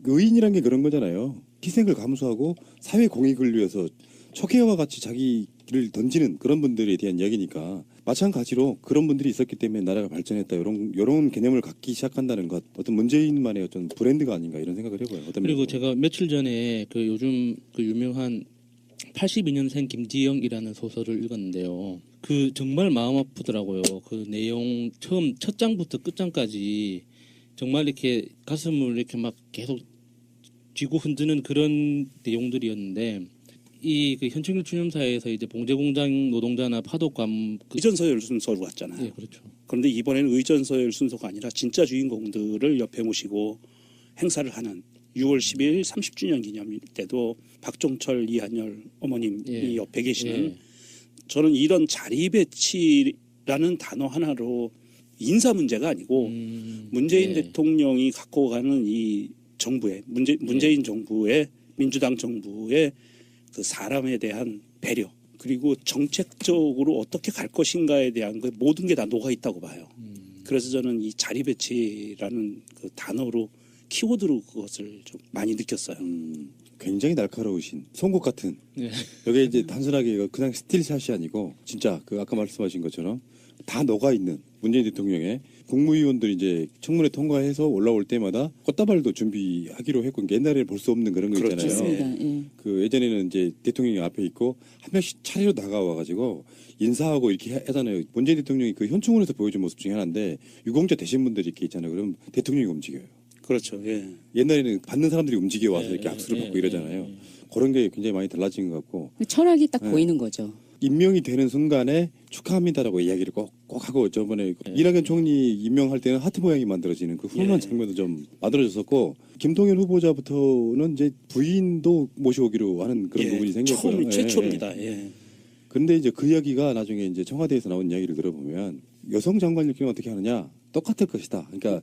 의인이란 게 그런 거잖아요. 희생을 감수하고 사회 공익을 위해서 척해와 같이 자기를 던지는 그런 분들에 대한 이야기니까 마찬가지로 그런 분들이 있었기 때문에 나라가 발전했다. 이런 개념을 갖기 시작한다는 것 어떤 문재인만의 어떤 브랜드가 아닌가 이런 생각을 해봐요. 어떤 그리고 면에서. 제가 며칠 전에 그 요즘 그 유명한 82년생 김지영이라는 소설을 읽었는데요. 그 정말 마음 아프더라고요. 그 내용 처음 첫 장부터 끝장까지 정말 이렇게 가슴을 이렇게 막 계속 쥐고 흔드는 그런 내용들이었는데 이 그 현충일 추념사에서 이제 봉제공장 노동자나 파독감 의전서열 순서로 갔잖아요. 예, 그렇죠. 그런데 이번에는 의전서열 순서가 아니라 진짜 주인공들을 옆에 모시고 행사를 하는 6월 10일 30주년 기념일 때도 박종철, 이한열 어머님이 예. 옆에 계시는 예. 저는 이런 자리 배치라는 단어 하나로 인사 문제가 아니고 문재인 예. 대통령이 갖고 가는 이 정부의 문재인 정부의 민주당 정부의 그 사람에 대한 배려 그리고 정책적으로 어떻게 갈 것인가에 대한 그 모든 게 다 녹아 있다고 봐요. 그래서 저는 이 자리 배치라는 그 단어로 키워드로 그것을 좀 많이 느꼈어요. 굉장히 날카로우신 송곳 같은 예. 여기 이제 단순하게 그냥 스틸샷이 아니고 진짜 그 아까 말씀하신 것처럼 다 녹아 있는 문재인 대통령의 국무위원들이 이제 청문회 통과해서 올라올 때마다 꽃다발도 준비하기로 했고 옛날에는 볼 수 없는 그런 거 그렇죠. 있잖아요. 맞습니다. 예. 그 예전에는 이제 대통령이 앞에 있고 한 명씩 차례로 다가와가지고 인사하고 이렇게 하잖아요. 문재인 대통령이 그 현충원에서 보여준 모습 중에 하나인데 유공자 되신 분들이 이렇게 있잖아요. 그럼 대통령이 움직여요. 그렇죠. 예. 옛날에는 받는 사람들이 움직여 와서 이렇게 예, 악수를 예, 받고 이러잖아요. 그런 게 굉장히 많이 달라진 것 같고 철학이 딱 네. 보이는 거죠. 임명이 되는 순간에 축하합니다라고 이야기를 꼭 하고 저번에 이낙연 총리 임명할 때는 하트 모양이 만들어지는 그 훈훈한 장면도 좀 만들어졌었고 김동연 후보자부터는 이제 부인도 모셔오기로 하는 그런 부분이 생겼고요. 처음 최초입니다. 예. 그런데 이제 그 이야기가 나중에 이제 청와대에서 나온 이야기를 들어보면 여성 장관일 경우 어떻게 하느냐 똑같을 것이다. 그러니까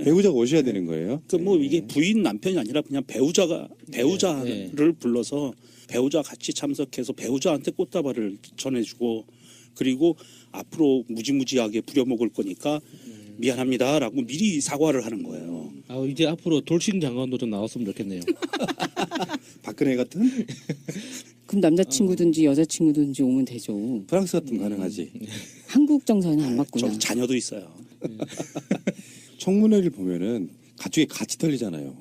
배우자가 오셔야 되는 거예요. 그 뭐 이게 부인 남편이 아니라 그냥 배우자를 불러서 배우자 같이 참석해서 배우자한테 꽃다발을 전해주고 그리고 앞으로 무지무지하게 부려먹을 거니까 미안합니다라고 미리 사과를 하는 거예요. 아 이제 앞으로 돌싱 장관도 좀 나왔으면 좋겠네요. 박근혜 같은 그럼 남자친구든지 여자친구든지 오면 되죠. 프랑스 같은 가능하지. 한국 정서는 안 맞구나. 저 자녀도 있어요. 청문회를 보면은 가족이 같이 털리잖아요.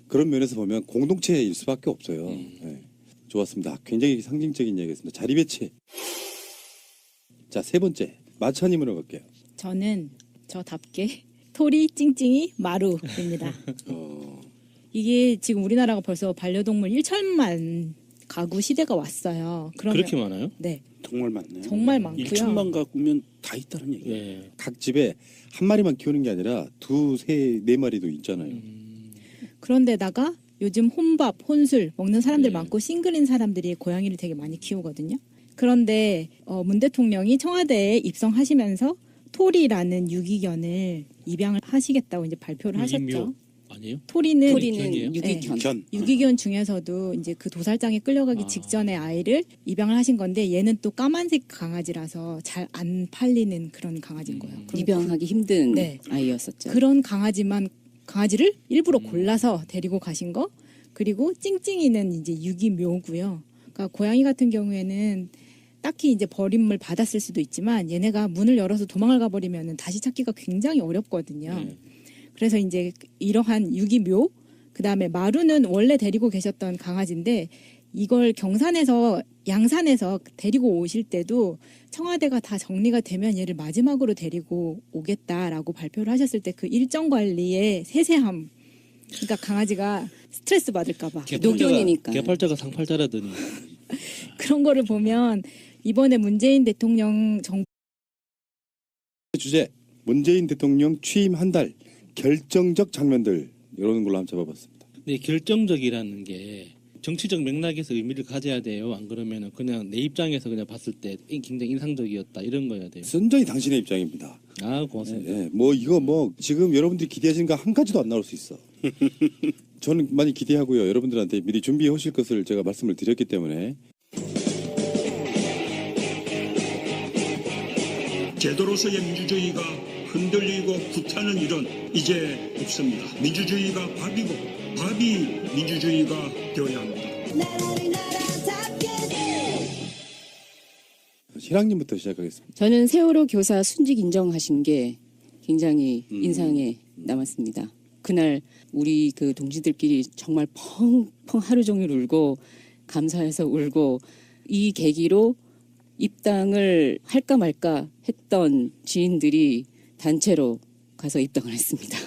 그런 면에서 보면 공동체일 수밖에 없어요. 네. 좋았습니다. 굉장히 상징적인 이야기였습니다. 자리 배치. 자, 세 번째 마차님으로 갈게요. 저는 저답게 토리 찡찡이 마루입니다. 이게 지금 우리나라가 벌써 반려동물 1천만 가구 시대가 왔어요. 그러면 그렇게 많아요? 네, 정말 많네요. 정말 많고요. 1천만 가구면 다 있다는 얘기예요. 예. 각 집에 한 마리만 키우는 게 아니라 두, 세, 네 마리도 있잖아요. 그런데다가 요즘 혼밥, 혼술 먹는 사람들 네. 많고 싱글인 사람들이 고양이를 되게 많이 키우거든요. 그런데 문 대통령이 청와대에 입성하시면서 토리라는 유기견을 입양을 하시겠다고 이제 발표를 하셨죠. 유기묘 아니에요? 토리는 유기견이에요? 유기견. 견. 유기견 중에서도 이제 그 도살장에 끌려가기 직전에 아이를 입양을 하신 건데 얘는 또 까만색 강아지라서 잘 안 팔리는 그런 강아지인 거예요. 그럼 입양하기 힘든 네. 아이였었죠. 그런 강아지를 일부러 골라서 데리고 가신 거. 그리고 찡찡이는 이제 유기묘고요. 그러니까 고양이 같은 경우에는 딱히 이제 버림을 받았을 수도 있지만 얘네가 문을 열어서 도망을 가버리면 다시 찾기가 굉장히 어렵거든요. 그래서 이제 이러한 유기묘, 그 다음에 마루는 원래 데리고 계셨던 강아지인데 이걸 양산에서 데리고 오실 때도 청와대가 다 정리가 되면 얘를 마지막으로 데리고 오겠다라고 발표를 하셨을 때 그 일정 관리의 세세함, 그러니까 강아지가 스트레스 받을까봐 노견이니까. 개팔자가 상팔자라더니 그런 거를 보면 이번에 문재인 대통령 정부 주제 문재인 대통령 취임 한 달 결정적 장면들 이런 걸로 한번 잡아봤습니다. 근데 결정적이라는 게 정치적 맥락에서 의미를 가져야 돼요. 안 그러면은 그냥 내 입장에서 그냥 봤을 때 굉장히 인상적이었다 이런 거여야 돼요. 순전히 당신의 입장입니다. 아 고맙습니다. 예, 뭐 이거 뭐 지금 여러분들이 기대하시는 거 한 가지도 안 나올 수 있어. 저는 많이 기대하고요. 여러분들한테 미리 준비해 오실 것을 제가 말씀을 드렸기 때문에 제도로서의 민주주의가 흔들리고 구타는 일은 이제 없습니다. 민주주의가 밥이고 밥이 민주주의가 되어야 합니다. 실학님부터 시작하겠습니다. 저는 세월호 교사 순직 인정하신 게 굉장히 인상에 남았습니다. 그날 우리 그 동지들끼리 정말 펑펑 하루 종일 울고 감사해서 울고 이 계기로 입당을 할까 말까 했던 지인들이 단체로 가서 입당을 했습니다.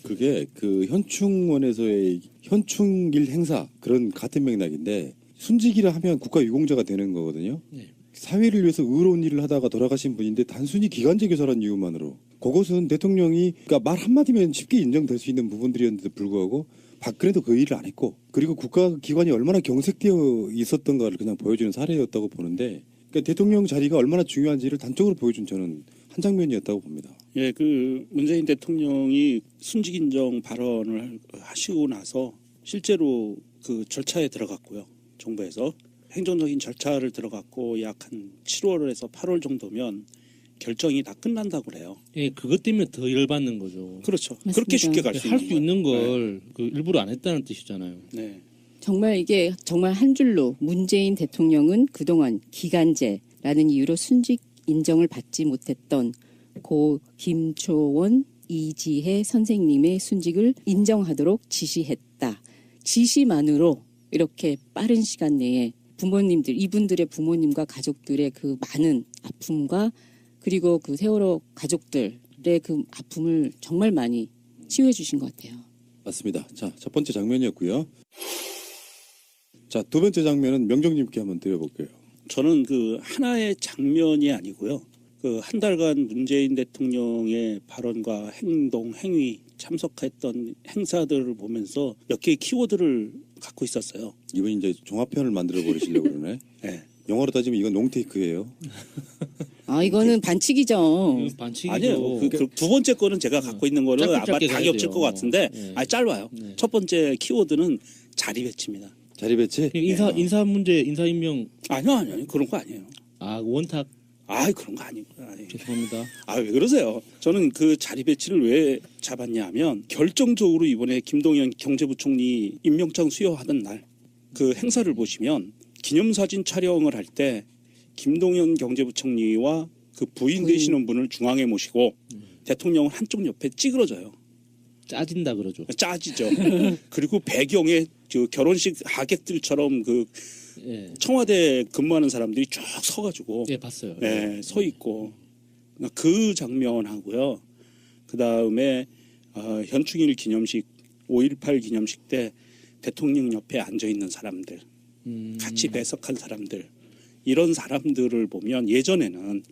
그게 그 현충원에서의 현충일 행사 그런 같은 맥락인데 순직이라 하면 국가유공자가 되는 거거든요. 네. 사회를 위해서 의로운 일을 하다가 돌아가신 분인데 단순히 기간제 교사라는 이유만으로 그것은 대통령이 그러니까 말 한마디면 쉽게 인정될 수 있는 부분들이었는데도 불구하고 박근혜도 그 일을 안 했고 그리고 국가기관이 얼마나 경색되어 있었던가를 그냥 보여주는 사례였다고 보는데 그러니까 대통령 자리가 얼마나 중요한지를 단적으로 보여준 저는 한 장면이었다고 봅니다. 예, 그 문재인 대통령이 순직 인정 발언을 하시고 나서 실제로 그 절차에 들어갔고요. 정부에서 행정적인 절차를 들어갔고 약 한 7월에서 8월 정도면 결정이 다 끝난다고 그래요. 예, 그것 때문에 더 열받는 거죠. 그렇죠. 맞습니다. 그렇게 쉽게 갈 수 할 수 있는 있는 거예요. 걸 그 일부러 안 했다는 뜻이잖아요. 네. 정말 이게 정말 한 줄로 문재인 대통령은 그동안 기간제라는 이유로 순직 인정을 받지 못했던 고 김초원 이지혜 선생님의 순직을 인정하도록 지시했다. 지시만으로 이렇게 빠른 시간 내에 부모님들, 이분들의 부모님과 가족들의 그 많은 아픔과 그리고 그 세월호 가족들의 그 아픔을 정말 많이 치유해 주신 것 같아요. 맞습니다. 자, 첫 번째 장면이었고요. 자, 두 번째 장면은 명정님께 한번 드려볼게요. 저는 그 하나의 장면이 아니고요. 그 한 달간 문재인 대통령의 발언과 행동, 행위, 참석했던 행사들을 보면서 몇 개의 키워드를 갖고 있었어요. 이분이 이제 종합편을 만들어 버리시려고 그러네. 네. 영어로 따지면 이건 롱테이크예요. 아, 이거는 반칙이죠. 이거 반칙이죠. 아니요. 그 두 번째 거는 제가 갖고 있는 거는 짧게 아마 짧게 다 가야 겹칠 돼요. 것 같은데 네. 짧아요. 네. 첫 번째 키워드는 자리 배치입니다. 자리 배치? 인사 문제, 인사 임명 아니요. 그런 거 아니에요. 원탁 그런 거 아니고. 죄송합니다. 왜 그러세요? 저는 그 자리 배치를 왜 잡았냐면 결정적으로 이번에 김동연 경제부총리 임명장 수여하던 날 그 행사를 보시면 기념사진 촬영을 할 때 김동연 경제부총리와 그 부인 되시는 분을 중앙에 모시고 대통령은 한쪽 옆에 찌그러져요. 짜진다 그러죠. 짜지죠. 그리고 배경에 그 결혼식 하객들처럼 그 예, 청와대 근무하는 사람들이 쭉 서가지고 예 봤어요. 서 있고 그 장면하고요. 그 다음에 현충일 기념식 5.18 기념식 때 대통령 옆에 앉아 있는 사람들, 같이 배석한 사람들 이런 사람들을 보면 예전에는